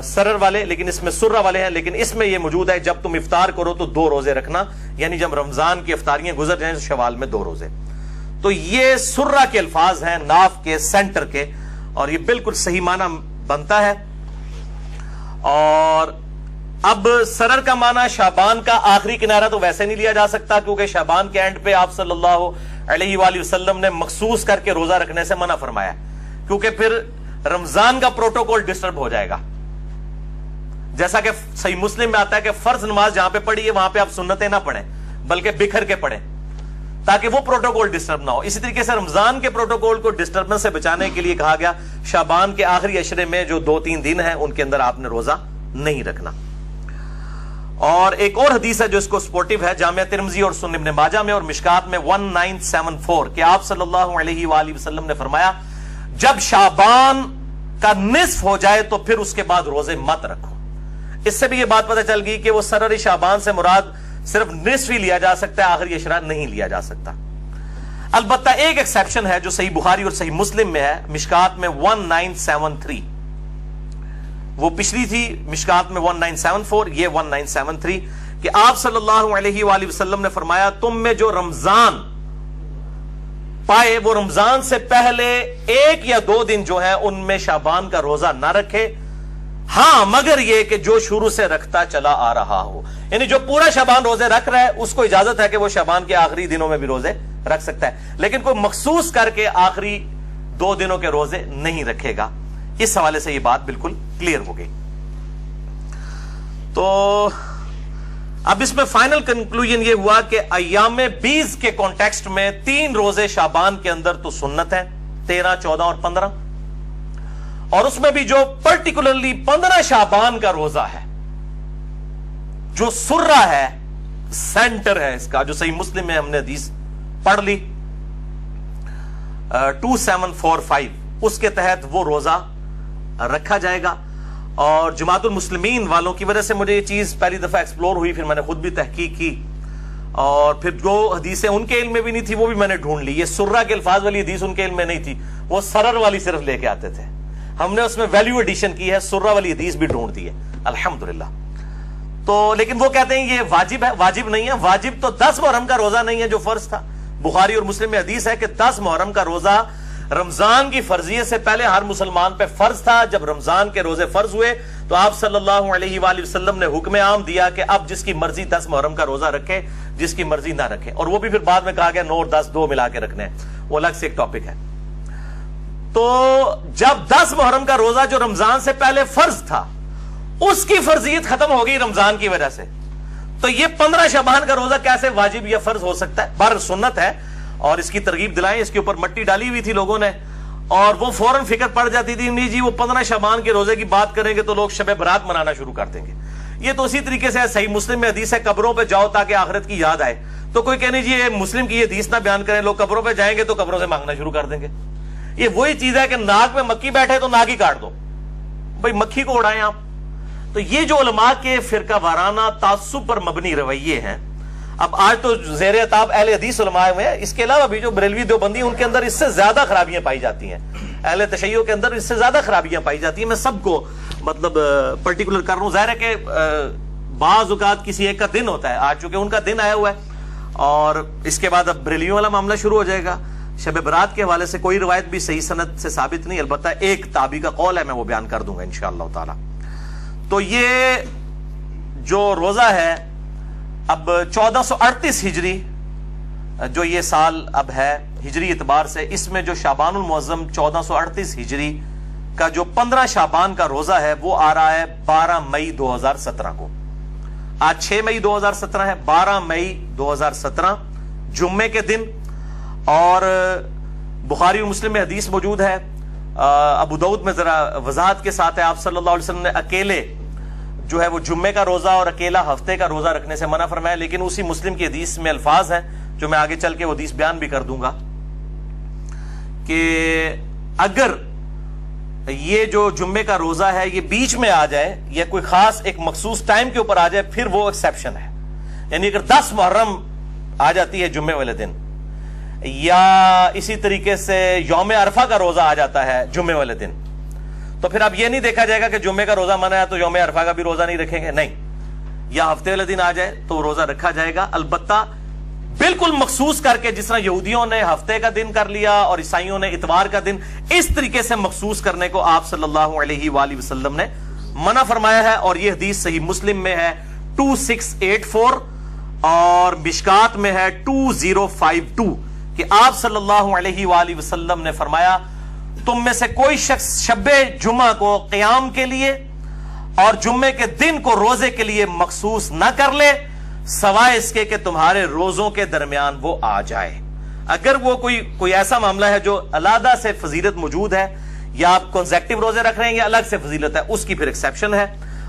سرر والے، لیکن اس میں سرہ والے ہیں، لیکن اس میں یہ موجود ہے جب تم افطار کرو تو 2 روزے رکھنا، یعنی جب رمضان کی افطاریاں گزر جائیں تو شوال میں 2 روزے۔ تو یہ سرہ کے الفاظ ہیں، ناف کے سینٹر کے، اور یہ بالکل صحیح معنی بنتا ہے۔ اور اب سرر کا معنی شعبان کا آخری کنارہ تو ویسے نہیں لیا جا سکتا، کیونکہ شعبان کے اینڈ پہ آپ صلی اللہ علیہ وآلہ وسلم نے مخصوص کر کے روزہ رکھنے سے منع فرمایا، کیونکہ پھر رمضان کا پروٹوکول ڈسٹرب ہو جائے گا۔ جیسا کہ صحیح مسلم میں آتا ہے کہ فرض نماز جہاں پہ پڑھی ہے وہاں پہ آپ سنتیں نہ پڑھیں بلکہ بکھر کے پڑھیں تاکہ وہ پروٹوکول ڈسٹرب نہ ہو۔ اسی طریقے سے رمضان کے پروٹوکول کو ڈسٹربنس سے بچانے کے لیے کہا گیا شعبان کے آخری عشرے میں جو 2-3 دن ہیں ان کے اندر آپ نے روزہ نہیں رکھنا۔ اور ایک اور حدیث ہے جو اس کو سپورٹیو ہے، جامعہ ترمذی اور سنن ابن ماجہ میں اور مشکات میں 1974، کہ آپ صلی اللہ علیہ وآلہ وسلم نے فرمایا جب شعبان کا نصف ہو جائے تو پھر اس کے بعد روزے مت رکھو۔ اس سے بھی یہ بات پتہ چل گئی کہ وہ سرر شعبان سے مراد صرف نصف ہی لیا جا سکتا ہے، آخری عشرہ نہیں لیا جا سکتا۔ البتہ ایک ایکسیپشن ہے جو صحیح بخاری اور صحیح مسلم میں ہے، مشکات میں 1973، وہ پچھلی تھی مشکات میں 1974، یہ 1973، کہ آپ صلی اللہ علیہ وآلہ وسلم نے فرمایا تم میں جو رمضان پائے وہ رمضان سے پہلے 1 یا 2 دن جو ہے ان میں شعبان کا روزہ نہ رکھے، ہاں مگر یہ کہ جو شروع سے رکھتا چلا آ رہا ہو، یعنی جو پورا شعبان روزے رکھ رہا ہے اس کو اجازت ہے کہ وہ شعبان کے آخری دنوں میں بھی روزے رکھ سکتا ہے، لیکن کوئی مخصوص کر کے آخری 2 دنوں کے روزے نہیں رکھے گا۔ اس حوالے سے یہ بات بالکل کلیئر ہو گئی۔ تو اب اس میں فائنل کنکلوژن یہ ہوا کہ ایام 20 کے کانٹیکسٹ میں 3 روزے شعبان کے اندر تو سنت ہے، 13، 14 اور 15، اور اس میں بھی جو پرٹیکولرلی 15 شعبان کا روزہ ہے جو سرہ ہے، سینٹر ہے اس کا، جو صحیح مسلم میں ہم نے حدیث پڑھ لی 2745، اس کے تحت وہ روزہ رکھا جائے گا۔ اور جماعت المسلمین والوں کی وجہ سے مجھے یہ چیز پہلی دفعہ ایکسپلور ہوئی، پھر میں نے خود بھی تحقیق کی، اور پھر جو حدیثیں ان کے علم میں بھی نہیں تھی وہ بھی میں نے ڈھونڈ لی۔ یہ سرہ کے الفاظ والی حدیث ان کے علم میں نہیں تھی، وہ سرر والی صرف لے کے آتے تھے، ہم نے اس میں ویلیو ایڈیشن کی ہے، سرہ والی حدیث بھی ڈھونڈ دی ہے الحمدللہ۔ تو لیکن وہ کہتے ہیں یہ واجب ہے، واجب نہیں ہے، واجب تو 10 محرم کا روزہ نہیں ہے جو فرض تھا۔ بخاری اور مسلم میں حدیث ہے کہ 10 محرم کا روزہ رمضان کی فرضیت سے پہلے ہر مسلمان پہ فرض تھا، جب رمضان کے روزے فرض ہوئے تو آپ صلی اللہ علیہ وآلہ وسلم نے حکم عام دیا کہ اب جس کی مرضی 10 محرم کا روزہ رکھے، جس کی مرضی نہ رکھے، اور وہ بھی پھر بعد میں کہا گیا 9 اور 10 2 ملا کے رکھنے ہیں، وہ الگ سے ایک ٹاپک ہے۔ تو جب 10 محرم کا روزہ جو رمضان سے پہلے فرض تھا اس کی فرضیت ختم ہو گئی رمضان کی وجہ سے، تو یہ 15 شعبان کا روزہ کیسے واجب یا فرض ہو سکتا ہے؟ بہرحال سنت ہے اور اس کی ترغیب دلائیں، اس کے اوپر مٹی ڈالی ہوئی تھی لوگوں نے، اور وہ فوراً فکر پڑ جاتی تھی نہیں جی وہ 15 شعبان کے روزے کی بات کریں گے تو لوگ شب برات منانا شروع کر دیں گے۔ یہ تو اسی طریقے سے صحیح مسلم میں حدیث ہے قبروں پہ جاؤ تاکہ آخرت کی یاد آئے، تو کوئی کہنے جی یہ مسلم کی یہ حدیث نہ بیان کریں، لوگ قبروں پہ جائیں گے تو قبروں سے مانگنا شروع کر دیں گے۔ یہ وہی چیز ہے کہ ناک میں مکھی بیٹھے تو ناک ہی کاٹ دو، بھائی مکھی کو اڑائیں آپ۔ تو یہ جو علماء کے فرقہ وارانہ تعصب پر مبنی رویے ہیں، اب آج تو زیر عتاب اہل حدیث علماء میں، اس کے علاوہ بھی جو بریلوی دیوبندی ان کے اندر اس سے زیادہ خرابیاں پائی جاتی ہیں، اہل تشیع کے اندر اس سے زیادہ خرابیاں پائی جاتی ہیں۔ میں سب کو مطلب پرٹیکولر کر رہا ہوں، ظاہر ہے کہ بعض اوقات کسی ایک کا دن ہوتا ہے، آج چونکہ ان کا دن آیا ہوا ہے، اور اس کے بعد اب بریلیوں والا معاملہ شروع ہو جائے گا۔ شب برات کے حوالے سے کوئی روایت بھی صحیح سند سے ثابت نہیں، البتہ ایک تابعی کا قول ہے، میں وہ بیان کر دوں گا انشاءاللہ تعالی۔ تو یہ جو روزہ ہے اب 1438 ہجری جو یہ سال اب ہے ہجری اعتبار سے، اس میں جو شعبان المعظم 1438 ہجری کا جو 15 شعبان کا روزہ ہے وہ آ رہا ہے 12 مئی 2017 کو۔ آج 6 مئی 2017 ہے، 12 مئی 2017 جمعے کے دن، اور بخاری اور مسلم میں حدیث موجود ہے، ابو داؤد میں ذرا وضاحت کے ساتھ ہے، آپ صلی اللہ علیہ وسلم نے اکیلے جو ہے وہ جمعے کا روزہ اور اکیلا ہفتے کا روزہ رکھنے سے منع فرمایا، لیکن اسی مسلم کی حدیث میں الفاظ ہیں جو میں آگے چل کے وہ حدیث بیان بھی کر دوں گا کہ اگر یہ جو جمعے کا روزہ ہے یہ بیچ میں آ جائے یا کوئی خاص ایک مخصوص ٹائم کے اوپر آ جائے پھر وہ ایکسیپشن ہے، یعنی اگر 10 محرم آ جاتی ہے جمعے والے دن، یا اسی طریقے سے یوم عرفہ کا روزہ آ جاتا ہے جمعے والے دن، تو پھر اب یہ نہیں دیکھا جائے گا کہ جمعے کا روزہ منع ہے تو یوم عرفہ کا بھی روزہ نہیں رکھیں گے، نہیں، یا ہفتے والے دن آ جائے تو روزہ رکھا جائے گا، البتہ بالکل مخصوص کر کے، جس طرح یہودیوں نے ہفتے کا دن کر لیا اور عیسائیوں نے اتوار کا دن، اس طریقے سے مخصوص کرنے کو آپ صلی اللہ علیہ وآلہ وسلم نے منع فرمایا ہے، اور یہ حدیث صحیح مسلم میں ہے 2684 اور مشکات میں ہے 2052 کہ آپ صلی اللہ علیہ وآلہ وسلم نے فرمایا تم میں سے کوئی شخص شب جمعہ کو قیام کے لیے اور جمعے کے دن کو روزے کے لیے مخصوص نہ کر لے سوائے اس کے کہ تمہارے روزوں کے درمیان وہ آ جائے۔ اگر وہ کوئی ایسا معاملہ ہے جو علیحدہ سے فضیلت موجود ہے، یا آپ کنزیکٹیو روزے رکھ رہے ہیں یا الگ سے فضیلت ہے، اس کی پھر ایکسیپشن ہے،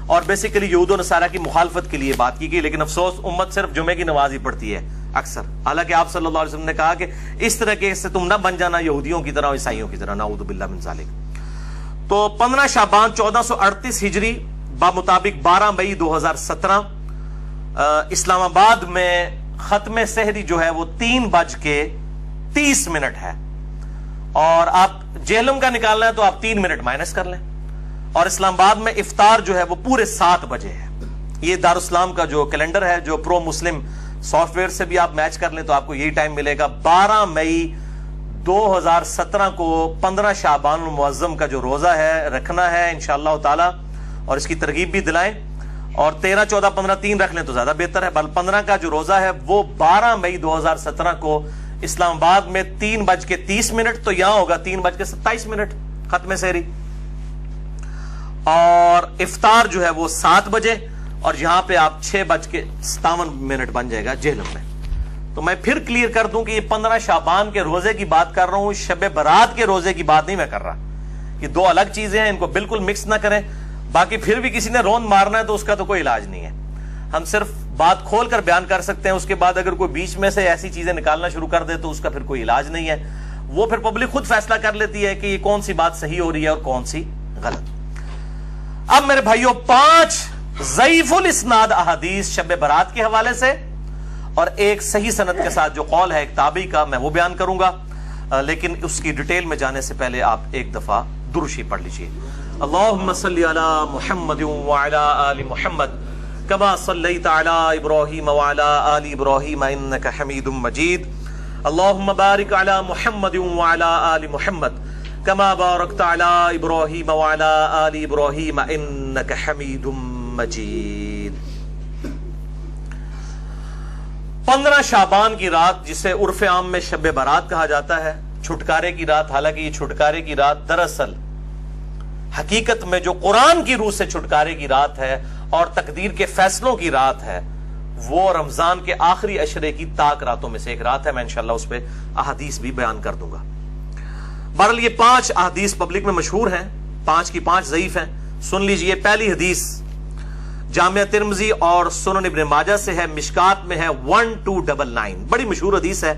اور بیسیکلی یہود و نصارہ کی مخالفت کے لیے بات کی گئی، لیکن افسوس امت صرف جمعے کی نماز ہی پڑھتی ہے اکثر، حالانکہ آپ صلی اللہ علیہ وسلم نے کہا کہ اس طرح کے سے تم نہ بن جانا یہودیوں کی طرح اور عیسائیوں کی طرح، نعوذ باللہ من ذالک۔ تو 15 شعبان 1438 ہجری بمطابق 12 مئی 2017 اسلام آباد میں ختم سحری جو ہے وہ 3:30 ہے، اور آپ جہلم کا نکالنا ہے تو آپ 3 منٹ مائنس کر لیں، اور اسلام آباد میں افطار جو ہے وہ پورے 7 بجے ہے۔ یہ دارالاسلام کا جو کیلنڈر ہے جو پرو مسلم سافٹ ویئر سے بھی آپ میچ کر لیں تو آپ کو یہی ٹائم ملے گا۔ 12 مئی 2017 کو 15 شعبان المعظم کا جو روزہ ہے رکھنا ہے انشاءاللہ تعالی، اور اس کی ترغیب بھی دلائیں، اور 13 14 15 3 رکھ لیں تو زیادہ بہتر ہے، بل 15 کا جو روزہ ہے وہ 12 مئی 2017 کو اسلام آباد میں 3:30، تو یہاں ہوگا 3:27 ختم سحری، اور افطار جو ہے وہ 7 بجے، اور یہاں پہ آپ 6:57 بن جائے گا جہلم میں۔ تو میں پھر کلیئر کر دوں کہ یہ 15 شعبان کے روزے کی بات کر رہا ہوں، شب برات کے روزے کی بات نہیں میں کر رہا، یہ دو الگ چیزیں ہیں، ان کو بالکل مکس نہ کریں۔ باقی پھر بھی کسی نے روند مارنا ہے تو اس کا تو کوئی علاج نہیں ہے، ہم صرف بات کھول کر بیان کر سکتے ہیں، اس کے بعد اگر کوئی بیچ میں سے ایسی چیزیں نکالنا شروع کر دے تو اس کا پھر کوئی علاج نہیں ہے، وہ پھر پبلک خود فیصلہ کر لیتی ہے کہ یہ کون سی بات صحیح ہو رہی ہے اور کون سی غلط۔ اب میرے بھائیوں 5 ضعیف الاسناد احادیث شب برات کے حوالے سے، اور ایک صحیح سند کے ساتھ جو قول ہے ایک تابعی کا، میں وہ بیان کروں گا، لیکن اس کی ڈیٹیل میں جانے سے پہلے آپ ایک دفعہ درود شریف پڑھ لیجئے۔ اللہم صلی علی محمد وعلی آل محمد کما صلیت علی ابراہیم وعلی آل ابراہیم انک حمید مجید، اللہم بارک علی محمد وعلی آل محمد کما بارکت علی ابراہیم وعلی آل ابراہیم انک حمید مجید۔ 15 شعبان کی رات جسے عرف عام میں شب برات کہا جاتا ہے، چھٹکارے کی رات، حالانکہ یہ چھٹکارے کی رات دراصل حقیقت میں جو قرآن کی روح سے چھٹکارے کی رات ہے اور تقدیر کے فیصلوں کی رات ہے، وہ رمضان کے آخری عشرے کی تاک راتوں میں سے ایک رات ہے، میں انشاءاللہ اس پہ احادیث بھی بیان کر دوں گا۔ بہرحال یہ 5 احادیث پبلک میں مشہور ہیں، 5 کی 5 ضعیف ہیں، سن لیجئے۔ پہلی حدیث جامعہ ترمذی اور سنن ابن ماجہ سے ہے، مشکات میں ہے 1299، بڑی مشہور حدیث ہے۔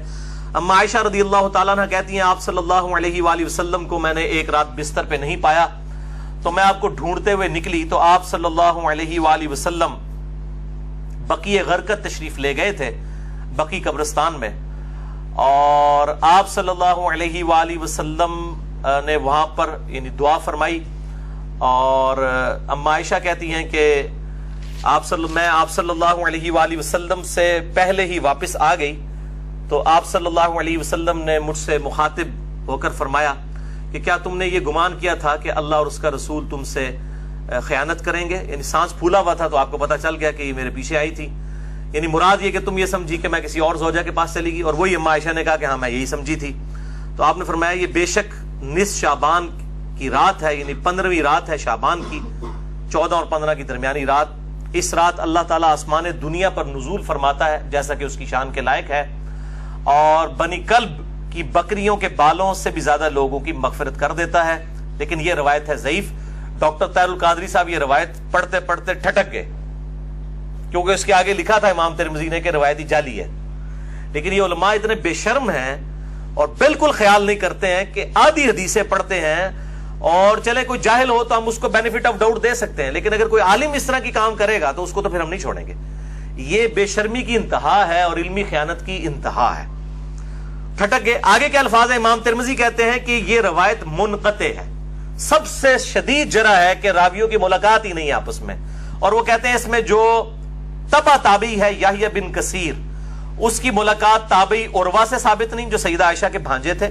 اما عائشہ رضی اللہ تعالیٰ عنہ کہتی ہیں آپ صلی اللہ علیہ وآلہ وسلم کو میں نے ایک رات بستر پہ نہیں پایا تو میں آپ کو ڈھونڈتے ہوئے نکلی، تو آپ صلی اللہ علیہ وآلہ وسلم بقیع غرقد تشریف لے گئے تھے، بقیع قبرستان میں، اور آپ صلی اللہ علیہ وآلہ وسلم نے وہاں پر یعنی دعا فرمائی، اور اما عائشہ کہتی ہیں کہ میں آپ صلی اللہ علیہ وآلہ وسلم سے پہلے ہی واپس آ گئی تو آپ صلی اللہ علیہ وسلم نے مجھ سے مخاطب ہو کر فرمایا کہ کیا تم نے یہ گمان کیا تھا کہ اللہ اور اس کا رسول تم سے خیانت کریں گے؟ یعنی سانس پھولا ہوا تھا تو آپ کو پتا چل گیا کہ یہ میرے پیچھے آئی تھی، یعنی مراد یہ کہ تم یہ سمجھی کہ میں کسی اور زوجہ کے پاس چلی گئی، اور وہی اما عائشہ نے کہا کہ ہاں میں یہی سمجھی تھی۔ تو آپ نے فرمایا یہ بے شک نصف شعبان کی رات ہے، یعنی 15ویں رات ہے شعبان کی، 14 اور 15 کی درمیانی رات۔ اس رات اللہ تعالیٰ آسمان دنیا پر نزول فرماتا ہے جیسا کہ اس کی شان کے لائق ہے، اور بنی کلب کی بکریوں کے بالوں سے بھی زیادہ لوگوں کی مغفرت کر دیتا ہے۔ لیکن یہ روایت ہے ضعیف۔ ڈاکٹر طاہر القادری صاحب یہ روایت پڑھتے پڑھتے ٹھٹک گئے، کیونکہ اس کے آگے لکھا تھا امام ترمذی نے کہ روایتی جعلی ہے۔ لیکن یہ علماء اتنے بے شرم ہیں اور بالکل خیال نہیں کرتے ہیں کہ آدھی حدیثیں پڑھتے ہیں، اور چلے کوئی جاہل ہو تو ہم اس کو بینیفٹ آف ڈاؤٹ دے سکتے ہیں، لیکن اگر کوئی عالم اس طرح کی کام کرے گا تو اس کو تو پھر ہم نہیں چھوڑیں گے۔ یہ بے شرمی کی انتہا ہے اور علمی خیانت کی انتہا ہے۔ ٹھٹک گئے۔ آگے کے الفاظ ہیں، امام ترمذی کہتے ہیں کہ یہ روایت منقطع ہے، سب سے شدید جرح ہے کہ راویوں کی ملاقات ہی نہیں ہے آپس میں، اور وہ کہتے ہیں اس میں جو تبع تابعی ہے یحییٰ بن کثیر، اس کی ملاقات تابعی عروہ سے ثابت نہیں جو سیدہ عائشہ کے بھانجے تھے،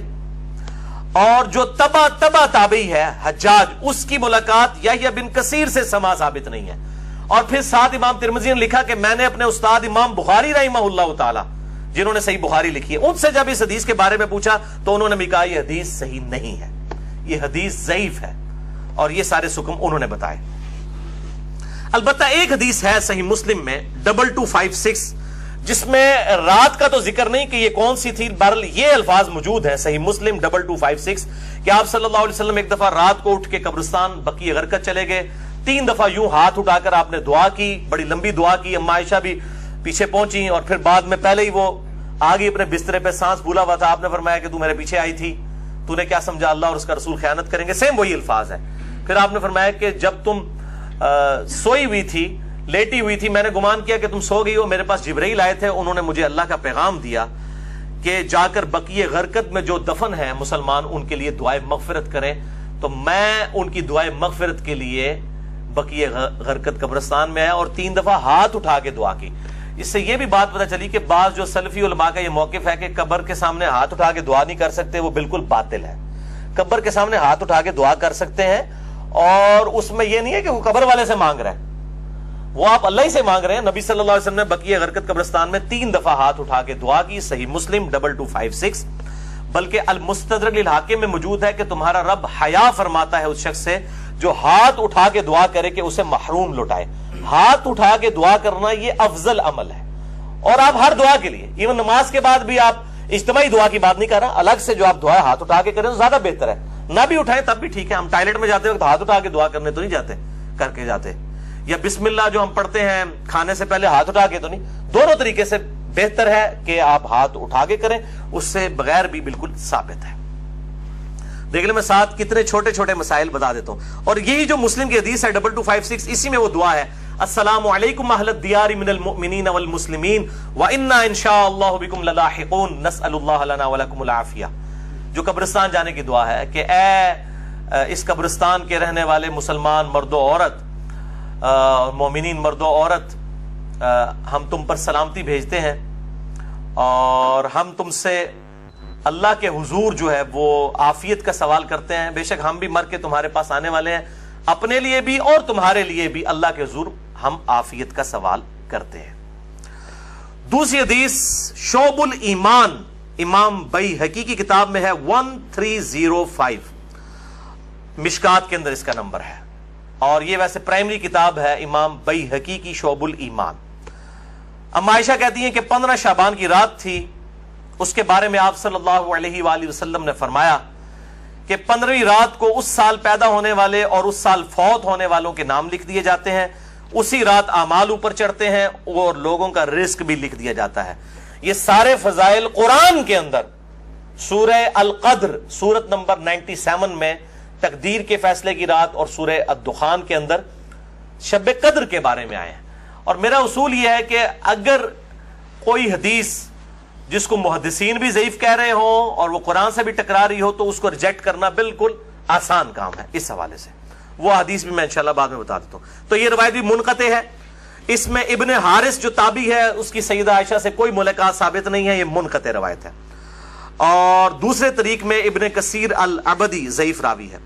اور جو تبع تابعی ہے حجاج، اس کی ملاقات یحییٰ بن کثیر سے سما ثابت نہیں ہے۔ اور پھر ساتھ امام ترمذی نے لکھا کہ میں نے اپنے استاد امام بخاری رحمہ اللہ تعالی جنہوں نے صحیح بخاری لکھی ہے ان سے جب اس حدیث کے بارے میں پوچھا تو انہوں نے بھی کہا یہ حدیث صحیح نہیں ہے، یہ حدیث ضعیف ہے، اور یہ سارے حکم انہوں نے بتائے۔ البتہ ایک حدیث ہے صحیح مسلم میں 2256 جس میں رات کا تو ذکر نہیں کہ یہ کون سی تھی، بہرحال یہ الفاظ موجود ہیں صحیح مسلم 2256 کہ آپ صلی اللہ علیہ وسلم ایک دفعہ رات کو اٹھ کے قبرستان بقیع غرقد چلے گئے، 3 دفعہ یوں ہاتھ اٹھا کر آپ نے دعا کی، بڑی لمبی دعا کی، اما عائشہ بھی پیچھے پہنچی، اور پھر بعد میں پہلے ہی وہ آگے اپنے بسترے پہ سانس پھولا ہوا تھا، آپ نے فرمایا کہ تو میرے پیچھے آئی تھی، تو نے کیا سمجھا اللہ اور اس کا رسول خیانت کریں گے، سیم وہی الفاظ ہے۔ پھر آپ نے فرمایا کہ جب تم سوئی ہوئی تھی، لیٹی ہوئی تھی، میں نے گمان کیا کہ تم سو گئی ہو، میرے پاس جبرائیل آئے تھے، انہوں نے مجھے اللہ کا پیغام دیا کہ جا کر بقیع غرقد میں جو دفن ہے مسلمان ان کے لیے دعائے مغفرت کریں، تو میں ان کی دعائے مغفرت کے لیے بقیع غرقد قبرستان میں آیا اور 3 دفعہ ہاتھ اٹھا کے دعا کی۔ اس سے یہ بھی بات پتہ چلی کہ بعض جو سلفی علماء کا یہ موقف ہے کہ قبر کے سامنے ہاتھ اٹھا کے دعا نہیں کر سکتے، وہ بالکل باطل ہے۔ قبر کے سامنے ہاتھ اٹھا کے دعا کر سکتے ہیں، اور اس میں یہ نہیں ہے کہ وہ قبر والے سے مانگ رہے ہیں، وہ آپ اللہ ہی سے مانگ رہے ہیں۔ نبی صلی اللہ علیہ وسلم نے بقیع غرقد قبرستان میں 3 دفعہ ہاتھ اٹھا کے دعا کی، صحیح مسلم 2256۔ بلکہ المستدرک للحاکم میں موجود ہے کہ تمہارا رب حیا فرماتا ہے اس شخص سے جو ہاتھ اٹھا کے دعا کرے کہ اسے محروم لوٹائے۔ ہاتھ اٹھا کے دعا کرنا یہ افضل عمل ہے، اور آپ ہر دعا کے لیے، ایون نماز کے بعد بھی آپ اجتماعی دعا کی بات نہیں کر رہا، الگ سے جو آپ دعا ہاتھ اٹھا کے کریں تو زیادہ بہتر ہے، نہ بھی اٹھائیں تب بھی ٹھیک ہے۔ ہم ٹائلٹ میں جاتے وقت ہاتھ اٹھا کے دعا کرنے تو نہیں جاتے، کر کے جاتے، یا بسم اللہ جو ہم پڑھتے ہیں کھانے سے پہلے ہاتھ اٹھا کے تو نہیں، دونوں طریقے سے بہتر ہے کہ آپ ہاتھ اٹھا کے کریں، اس سے بغیر بھی بالکل ثابت ہے۔ دیکھ لیں میں ساتھ کتنے چھوٹے چھوٹے مسائل بتا دیتا ہوں، اور یہی جو مسلم کی حدیث ہے 2256 اسی میں وہ دعا ہے، السلام علیکم اہل الدیار من المؤمنین والمسلمین وانا انشاء اللہ بکم للاحقون نسأل اللہ لنا ولکم العافیہ، جو قبرستان جانے کی دعا ہے کہ اے اس قبرستان کے رہنے والے مسلمان مرد و عورت، مومنین مرد و عورت، ہم تم پر سلامتی بھیجتے ہیں، اور ہم تم سے اللہ کے حضور جو ہے وہ عافیت کا سوال کرتے ہیں، بے شک ہم بھی مر کے تمہارے پاس آنے والے ہیں، اپنے لیے بھی اور تمہارے لیے بھی اللہ کے حضور ہم عافیت کا سوال کرتے ہیں۔ دوسری حدیث شعب الایمان، امام بیہقی کی کتاب میں ہے 1305، مشکات کے اندر اس کا نمبر ہے، اور یہ ویسے پرائمری کتاب ہے امام بیہقی کی شعب الایمان۔ اما عائشہ کہتی ہیں کہ 15 شعبان کی رات تھی، اس کے بارے میں آپ صلی اللہ علیہ وآلہ وسلم نے فرمایا کہ 15ویں رات کو اس سال پیدا ہونے والے اور اس سال فوت ہونے والوں کے نام لکھ دیے جاتے ہیں، اسی رات اعمال اوپر چڑھتے ہیں اور لوگوں کا رزق بھی لکھ دیا جاتا ہے۔ یہ سارے فضائل قرآن کے اندر سورہ القدر سورت نمبر 97 میں تقدیر کے فیصلے کی رات، اور سورہ الدخان کے اندر شب قدر کے بارے میں آئے ہیں۔ اور میرا اصول یہ ہے کہ اگر کوئی حدیث جس کو محدثین بھی ضعیف کہہ رہے ہوں اور وہ قرآن سے بھی ٹکرا رہی ہو تو اس کو ریجیکٹ کرنا بالکل آسان کام ہے۔ اس حوالے سے وہ حدیث بھی میں انشاءاللہ بعد میں بتا دیتا ہوں۔ تو یہ روایت بھی منقطع ہے۔ اس میں ابن حارث جو تابعی ہے اس کی سیدہ عائشہ سے کوئی ملاقات ثابت نہیں ہے، یہ منقطع روایت ہے. اور دوسرے طریق میں ابن کثیر العبدی ضعیف راوی ہے.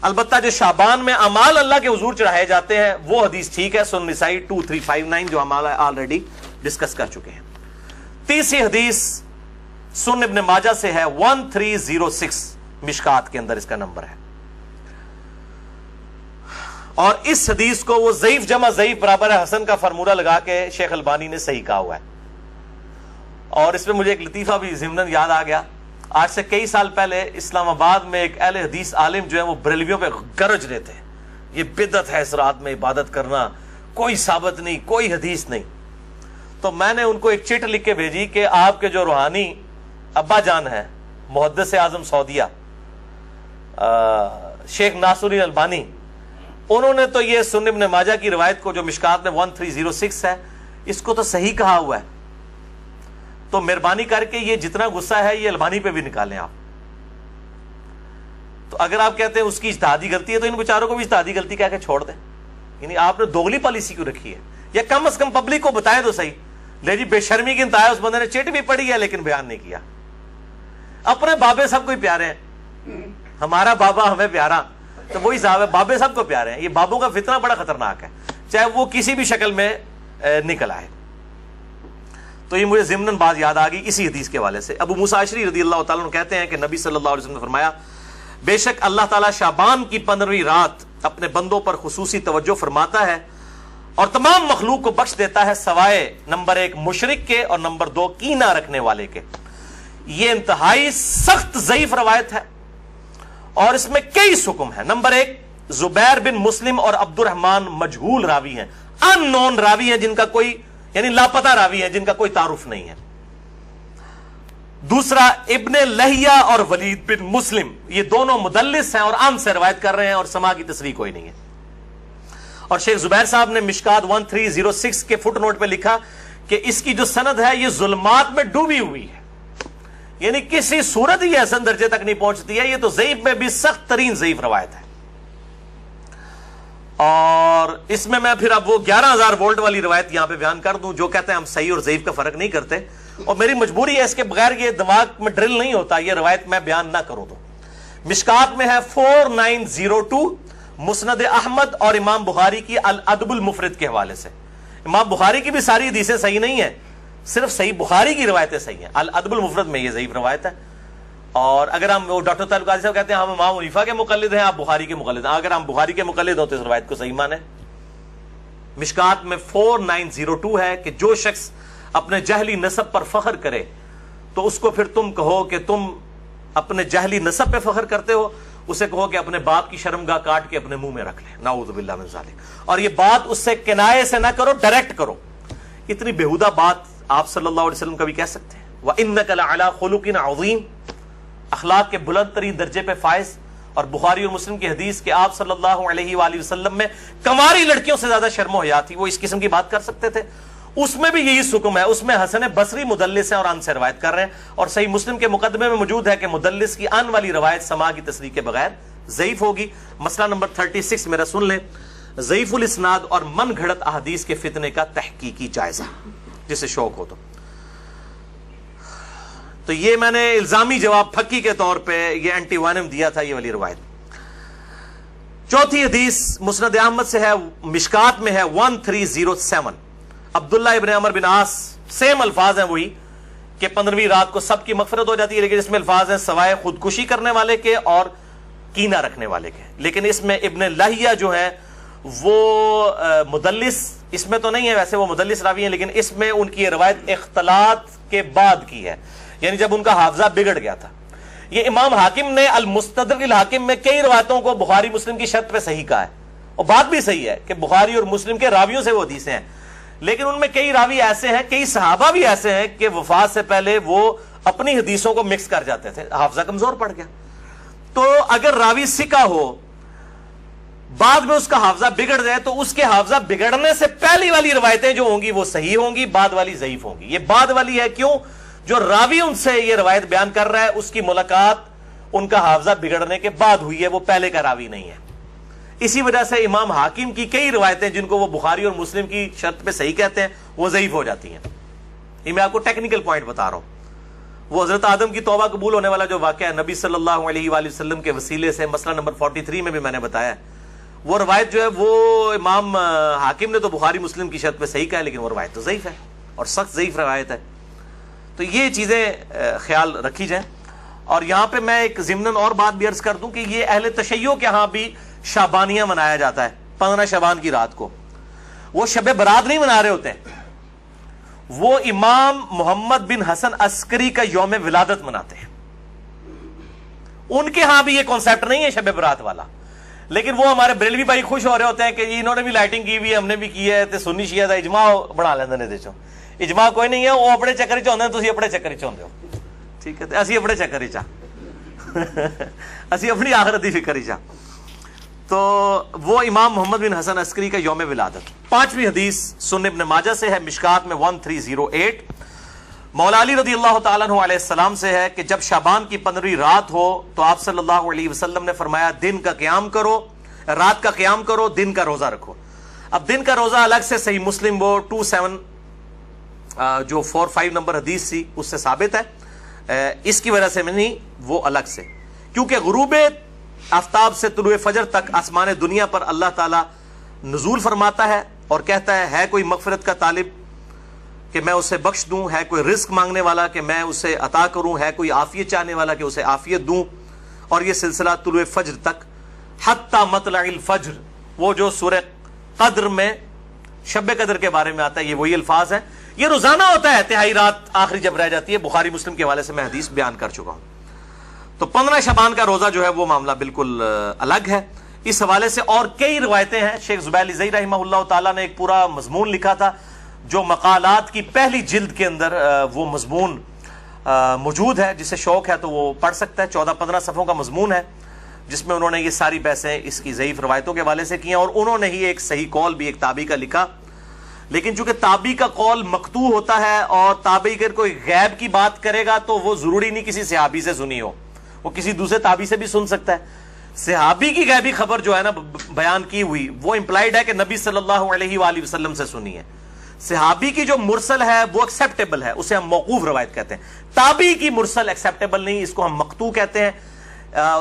البتہ جو شعبان میں اعمال اللہ کے حضور چڑھائے جاتے ہیں وہ حدیث ٹھیک ہے، سنن نسائی 2359 جو ہم آلریڈی ڈسکس کر چکے ہیں. تیسری حدیث سنن ابن ماجہ سے ہے 1306 مشکات کے اندر اس کا نمبر ہے. اور اس حدیث کو وہ ضعیف جمع ضعیف برابر ہے حسن کا فارمولہ لگا کے شیخ البانی نے صحیح کہا ہوا ہے. اور اس میں مجھے ایک لطیفہ بھی ضمناً یاد آ گیا. آج سے کئی سال پہلے اسلام آباد میں ایک اہل حدیث عالم جو ہے وہ بریلویوں پہ گرج رہے تھے، یہ بدعت ہے اس رات میں عبادت کرنا، کوئی ثابت نہیں، کوئی حدیث نہیں. تو میں نے ان کو ایک چٹ لکھ کے بھیجی کہ آپ کے جو روحانی ابا جان ہیں محدث اعظم سعودیہ شیخ ناصر الدین البانی، انہوں نے تو یہ سنن ابن ماجہ کی روایت کو جو مشکات میں 1306 ہے اس کو تو صحیح کہا ہوا ہے. تو مہربانی کر کے یہ جتنا غصہ ہے یہ البانی پہ بھی نکالیں آپ. تو اگر آپ کہتے ہیں اس کی اجتہادی غلطی ہے تو ان بیچاروں کو بھی اجتہادی غلطی کہہ کے چھوڑ دیں. یعنی آپ نے دوگلی پالیسی کیوں رکھی ہے؟ یا کم از کم پبلک کو بتائیں تو صحیح. لے جی بے شرمی کی انتہا، اس بندے نے چٹ بھی پڑھی ہے لیکن بیان نہیں کیا. اپنے بابے سب کو ہی پیارے ہیں، ہمارا بابا ہمیں پیارا تو وہی صاحب ہے، بابے سب کو پیارے ہیں. یہ بابوں کا فتنہ بڑا خطرناک ہے، چاہے وہ کسی بھی شکل میں نکل آئے. تو یہ مجھے ضمناً بات یاد آ گئی اسی حدیث کے حوالے سے. ابو موسیٰ اشعری رضی اللہ تعالیٰ عنہ کہتے ہیں کہ نبی صلی اللہ علیہ وسلم نے فرمایا بے شک اللہ تعالیٰ شعبان کی 15ویں رات اپنے بندوں پر خصوصی توجہ فرماتا ہے اور تمام مخلوق کو بخش دیتا ہے سوائے نمبر 1 مشرک کے اور نمبر 2 کینہ رکھنے والے کے. یہ انتہائی سخت ضعیف روایت ہے اور اس میں کئی حکم ہیں. نمبر 1 زبیر بن مسلم اور عبد الرحمن مجہول راوی ہیں، ان نون راوی ہیں، جن کا کوئی یعنی لاپتہ راوی ہیں، جن کا کوئی تعارف نہیں ہے. دوسرا ابن لہیہ اور ولید بن مسلم، یہ دونوں مدلس ہیں اور عام سے روایت کر رہے ہیں اور سما کی تصریح کوئی نہیں ہے. اور شیخ زبیر صاحب نے مشکات 1306 کے فٹ نوٹ پہ لکھا کہ اس کی جو سند ہے یہ ظلمات میں ڈوبی ہوئی ہے، یعنی کسی صورت ہی حسن درجے تک نہیں پہنچتی ہے. یہ تو ضعیف میں بھی سخت ترین ضعیف روایت ہے. اور اس میں پھر اب وہ 11,000 وولٹ والی روایت یہاں پہ بیان کر دوں جو کہتے ہیں ہم صحیح اور ضعیف کا فرق نہیں کرتے، اور میری مجبوری ہے، اس کے بغیر یہ دماغ میں ڈرل نہیں ہوتا یہ روایت میں بیان نہ کروں. تو مشکات میں ہے 4902 مسند احمد اور امام بخاری کی الادب المفرد کے حوالے سے. امام بخاری کی بھی ساری حدیثیں صحیح نہیں ہیں، صرف صحیح بخاری کی روایتیں صحیح ہیں. الادب المفرد میں یہ ضعیف روایت ہے. اور اگر ہم ڈاکٹر طارق قاضی صاحب کہتے ہیں ہم امام حنیفہ کے مقلد ہیں، آپ بخاری کے مقلد ہیں، اگر ہم بخاری کے مقلد ہوں تو اس روایت کو صحیح مانیں. مشکات میں 4902 ہے کہ جو شخص اپنے جہلی نسب پر فخر کرے تو اس کو پھر تم کہو کہ تم اپنے جہلی نسب پہ فخر کرتے ہو، اسے کہو کہ اپنے باپ کی شرمگاہ کاٹ کے اپنے منہ میں رکھ لے، نعوذ باللہ من ذالک. اور یہ بات اس سے کنایے سے نہ کرو، ڈائریکٹ کرو. اتنی بےہودہ بات آپ صلی اللہ علیہ وسلم کبھی کہہ سکتے ہیں؟ وَإِنَّكَ لَعَلَىٰ خُلُقٍ عَظِيمٍ، اخلاق کے بلند ترین درجے پہ فائز. اور بخاری اور مسلم کی حدیث کہ آپ صلی اللہ علیہ وآلہ وسلم میں کنواری لڑکیوں سے زیادہ شرم و حیا تھی، وہ اس قسم کی بات کر سکتے تھے. اس میں بھی یہی حکم ہے. اس میں حسن بصری مدلس ہیں اور ان سے روایت کر رہے ہیں، اور صحیح مسلم کے مقدمے میں موجود ہے کہ مدلس کی ان والی روایت سما کی تصریح کے بغیر ضعیف ہوگی. مسئلہ نمبر 36 میرا سن لیں، ضعیف الاسناد اور من گھڑت احادیث کے فتنے کا تحقیقی جائزہ، جسے شوق ہو تو یہ میں نے الزامی جواب پھکی کے طور پہ یہ اینٹی وانم دیا تھا، یہ والی روایت. چوتھی حدیث مسند احمد سے ہے، مشکات میں ہے 1307 عبداللہ ابن عمر بن عاص، سیم الفاظ ہیں وہی کہ 15ویں رات کو سب کی مغفرت ہو جاتی ہے، لیکن اس میں الفاظ ہیں سوائے خودکشی کرنے والے کے اور کینہ رکھنے والے کے. لیکن اس میں ابن لہیہ جو ہے وہ مدلس، اس میں تو نہیں ہے، ویسے وہ مدلس راوی ہیں، لیکن اس میں ان کی یہ روایت اختلاط کے بعد کی ہے، یعنی جب ان کا حافظہ بگڑ گیا تھا. یہ امام حاکم نے المستدرک الحاکم میں کئی روایتوں کو بخاری مسلم کی شرط پہ صحیح کہا ہے، اور بات بھی صحیح ہے کہ بخاری اور مسلم کے راویوں سے وہ حدیثیں ہیں، لیکن ان میں کئی راوی ایسے ہیں، کئی صحابہ بھی ایسے ہیں کہ وفات سے پہلے وہ اپنی حدیثوں کو مکس کر جاتے تھے، حافظہ کمزور پڑ گیا. تو اگر راوی ثقہ ہو بعد میں اس کا حافظہ بگڑ جائے تو اس کے حافظہ بگڑنے سے پہلی والی روایتیں جو ہوں گی وہ صحیح ہوں گی، بعد والی ضعیف ہوں گی. یہ بعد والی ہے کیوں؟ جو راوی ان سے یہ روایت بیان کر رہا ہے اس کی ملاقات ان کا حافظہ بگڑنے کے بعد ہوئی ہے، وہ پہلے کا راوی نہیں ہے. اسی وجہ سے امام حاکم کی کئی روایتیں جن کو وہ بخاری اور مسلم کی شرط پہ صحیح کہتے ہیں وہ ضعیف ہو جاتی ہیں. یہ میں آپ کو ٹیکنیکل پوائنٹ بتا رہا ہوں. وہ حضرت آدم کی توبہ قبول ہونے والا جو واقعہ ہے نبی صلی اللہ علیہ وآلہ وسلم کے وسیلے سے، مسئلہ نمبر 43 میں بھی میں نے بتایا ہے، وہ روایت جو ہے وہ امام حاکم نے تو بخاری مسلم کی شرط پہ صحیح کہا ہے، لیکن وہ روایت تو ضعیف ہے اور سخت ضعیف روایت ہے. تو یہ چیزیں خیال رکھی جائیں. اور یہاں پہ میں ایک ضمناً اور بات بھی عرض کر دوں کہ یہ اہل تشیع کے ہاں بھی شعبانیہ منایا جاتا ہے 15 شعبان کی رات کو. وہ شب برات نہیں منا رہے ہوتے ہیں، وہ امام محمد بن حسن عسکری کا یوم ولادت مناتے ہیں. ان کے ہاں بھی یہ کانسیپٹ نہیں ہے شب برات والا، لیکن وہ ہمارے بریلوی بھائی خوش ہو رہے ہوتے ہیں کہ انہوں نے بھی لائٹنگ کی ہوئی ہے، ہم نے بھی کی ہے، تے سنی شیعہ دا اجماع بنا لیندے نے. دیکھو اجماع کوئی نہیں ہے، وہ اپنے چکر چ ہوندے ہیں، تسی اپنے چکر چ ہوندے ہو. ٹھیک ہے، اسی اپنے چکر چ اسی اپنی آخرت دی فکر چ. تو وہ امام محمد بن حسن عسکری کا یوم ولادت. 5ویں حدیث سنن ابن ماجہ سے ہے، مشکات میں 1308. مولا علی رضی اللہ تعالیٰ عنہ علیہ السلام سے ہے کہ جب شعبان کی 15ویں رات ہو تو آپ صلی اللہ علیہ وسلم نے فرمایا دن کا قیام کرو، رات کا قیام کرو، دن کا روزہ رکھو. اب دن کا روزہ الگ سے صحیح مسلم وہ 27 جو 45 نمبر حدیث تھی اس سے ثابت ہے. اس کی وجہ سے میں نہیں، وہ الگ سے، کیونکہ غروب آفتاب سے طلوع فجر تک آسمان دنیا پر اللہ تعالیٰ نزول فرماتا ہے اور کہتا ہے کوئی مغفرت کا طالب کہ میں اسے بخش دوں، ہے کوئی رزق مانگنے والا کہ میں اسے عطا کروں، ہے کوئی عافیت چاہنے والا کہ اسے عافیت دوں. اور یہ سلسلہ طلوع فجر تک حتی مطلع الفجر، وہ جو سورہ قدر میں شب قدر کے بارے میں آتا ہے، یہ وہی الفاظ ہیں. یہ روزانہ ہوتا ہے، تہائی رات آخری جب رہ جاتی ہے. بخاری مسلم کے حوالے سے میں حدیث بیان کر چکا ہوں. تو 15 شعبان کا روزہ جو ہے وہ معاملہ بالکل الگ ہے. اس حوالے سے اور کئی روایتیں ہیں. شیخ زبیر علی زئی رحمہ اللہ تعالیٰ نے ایک پورا مضمون لکھا تھا جو مقالات کی پہلی جلد کے اندر وہ مضمون موجود ہے. جسے شوق ہے تو وہ پڑھ سکتا ہے. 14-15 صفحوں کا مضمون ہے جس میں انہوں نے یہ ساری بحثیں اس کی ضعیف روایتوں کے حوالے سے کی ہیں، اور انہوں نے ہی ایک صحیح قول بھی ایک تابعی کا لکھا. لیکن چونکہ تابعی کا قول مقطوع ہوتا ہے اور تابعی اگر کوئی غیب کی بات کرے گا تو وہ ضروری نہیں کسی صحابی سے سنی ہو، وہ کسی دوسرے تابعی سے بھی سن سکتا ہے. صحابی کی غیبی خبر جو ہے نا بیان کی ہوئی وہ امپلائڈ ہے کہ نبی صلی اللہ علیہ وآلہ وسلم سے سنی ہے. صحابی کی جو مرسل ہے وہ ایکسیپٹیبل ہے، اسے ہم موقوف روایت کہتے ہیں. تابعی کی مرسل ایکسیپٹیبل نہیں، اس کو ہم مقطوع کہتے ہیں.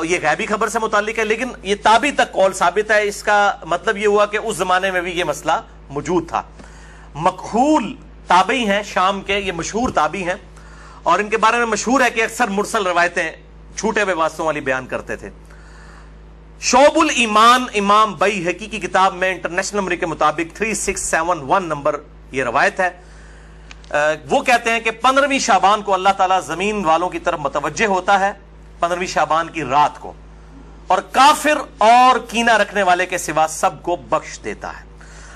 یہ غیبی خبر سے متعلق ہے، لیکن یہ تابعی تک قول ثابت ہے. اس کا مطلب یہ ہوا کہ اس زمانے میں بھی یہ مسئلہ موجود تھا. مکحول تابعی ہیں شام کے، یہ مشہور تابعی ہیں، اور ان کے بارے میں مشہور ہے کہ اکثر مرسل روایتیں چھوٹے ہوئے واسطوں والی بیان کرتے تھے. شعب الایمان امام بیہقی کی کتاب میں انٹرنیشنل نمبر کے مطابق 3671 نمبر یہ روایت ہے. وہ کہتے ہیں کہ 15ویں شعبان کو اللہ تعالیٰ زمین والوں کی طرف متوجہ ہوتا ہے 15ویں شعبان کی رات کو، اور کافر اور کینہ رکھنے والے کے سوا سب کو بخش دیتا ہے.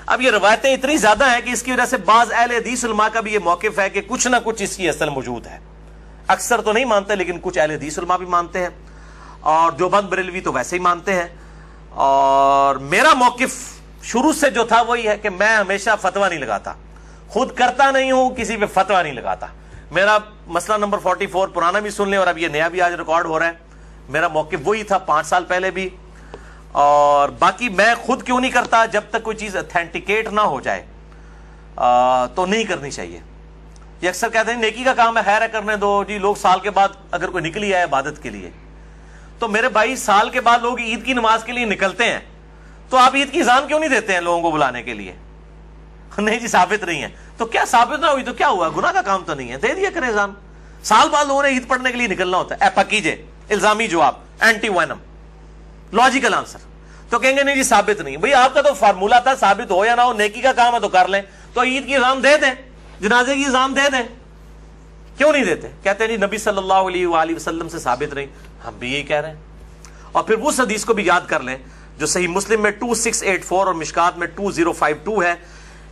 اب یہ روایتیں اتنی زیادہ ہیں کہ اس کی وجہ سے بعض اہل حدیث علماء کا بھی یہ موقف ہے کہ کچھ نہ کچھ اس کی اصل موجود ہے. اکثر تو نہیں مانتے لیکن کچھ اہل حدیث علماء بھی مانتے ہیں، اور دیوبند بریلوی تو ویسے ہی مانتے ہیں. اور میرا موقف شروع سے جو تھا وہی ہے کہ میں ہمیشہ فتویٰ نہیں لگاتا، خود کرتا نہیں ہوں، کسی پہ فتویٰ نہیں لگاتا. میرا مسئلہ نمبر 44 پرانا بھی سن لیں اور اب یہ نیا بھی آج ریکارڈ ہو رہا ہے. میرا موقف وہی تھا 5 سال پہلے بھی، اور باقی میں خود کیوں نہیں کرتا، جب تک کوئی چیز اتھینٹیکیٹ نہ ہو جائے تو نہیں کرنی چاہیے. یہ اکثر کہتے ہیں نیکی کا کام ہے، خیر ہے کرنے دو جی. لوگ سال کے بعد اگر کوئی نکلی ہے عبادت کے لیے، تو میرے بھائی سال کے بعد لوگ عید کی نماز کے لیے نکلتے ہیں، تو آپ عید کی اذان کیوں نہیں دیتے ہیں لوگوں کو بلانے کے لیے؟ نہیں جی ثابت نہیں ہے. تو کیا ثابت نہ ہوئی تو کیا ہوا؟ گناہ کا کام تو نہیں ہے، دے دیا کریں اذان. سال بعد لوگوں نے عید پڑھنے کے لیے نکلنا ہوتا ہے. پکیجے الزامی جواب، اینٹی وینم لاجیکل آنسر. تو کہیں گے نہیں جی ثابت نہیں. بھئی آپ کا تو فارمولہ تھا، ثابت ہو یا نہ ہو نیکی کا کام ہے تو کر لیں. تو عید کی اذان دے دیں، جنازے کی اذان دے دیں. کیوں نہیں دیتے؟ کہتے ہیں جی نبی صلی اللہ علیہ وآلہ وسلم سے ثابت نہیں. ہم بھی یہی کہہ رہے ہیں. اور پھر اس حدیث کو بھی یاد کر لیں جو صحیح مسلم میں 2684 اور مشکات میں 2052 ہے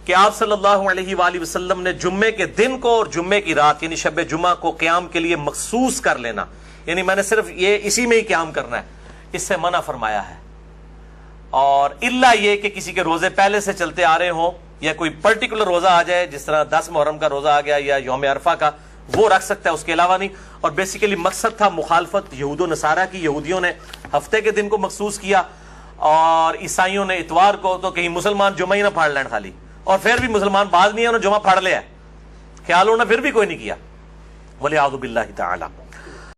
کہ آپ صلی اللہ علیہ وآلہ وسلم نے جمعے کے دن کو اور جمعے کی رات یعنی شب جمعہ کو قیام کے لیے مخصوص کر لینا، یعنی میں نے صرف یہ اسی میں ہی قیام کرنا ہے، اس سے منع فرمایا ہے. اور الا یہ کہ کسی کے روزے پہلے سے چلتے آ رہے ہوں یا کوئی پرٹیکولر روزہ آ جائے، جس طرح 10 محرم کا روزہ آ گیا یا یوم عرفہ کا، وہ رکھ سکتا ہے، اس کے علاوہ نہیں. اور بیسیکلی مقصد تھا مخالفت یہود و نصارہ کی. یہودیوں نے ہفتے کے دن کو مخصوص کیا اور عیسائیوں نے اتوار کو، تو کہیں مسلمان جمعہ ہی نہ پھاڑ لین خالی، اور پھر بھی مسلمان بعد نہیں ہے، انہوں نے جمعہ پھاڑ لیا، خیال ہونا پھر بھی کوئی نہیں کیا، وَلِعَوْذُ بِاللَّهِ تَعَالَى۔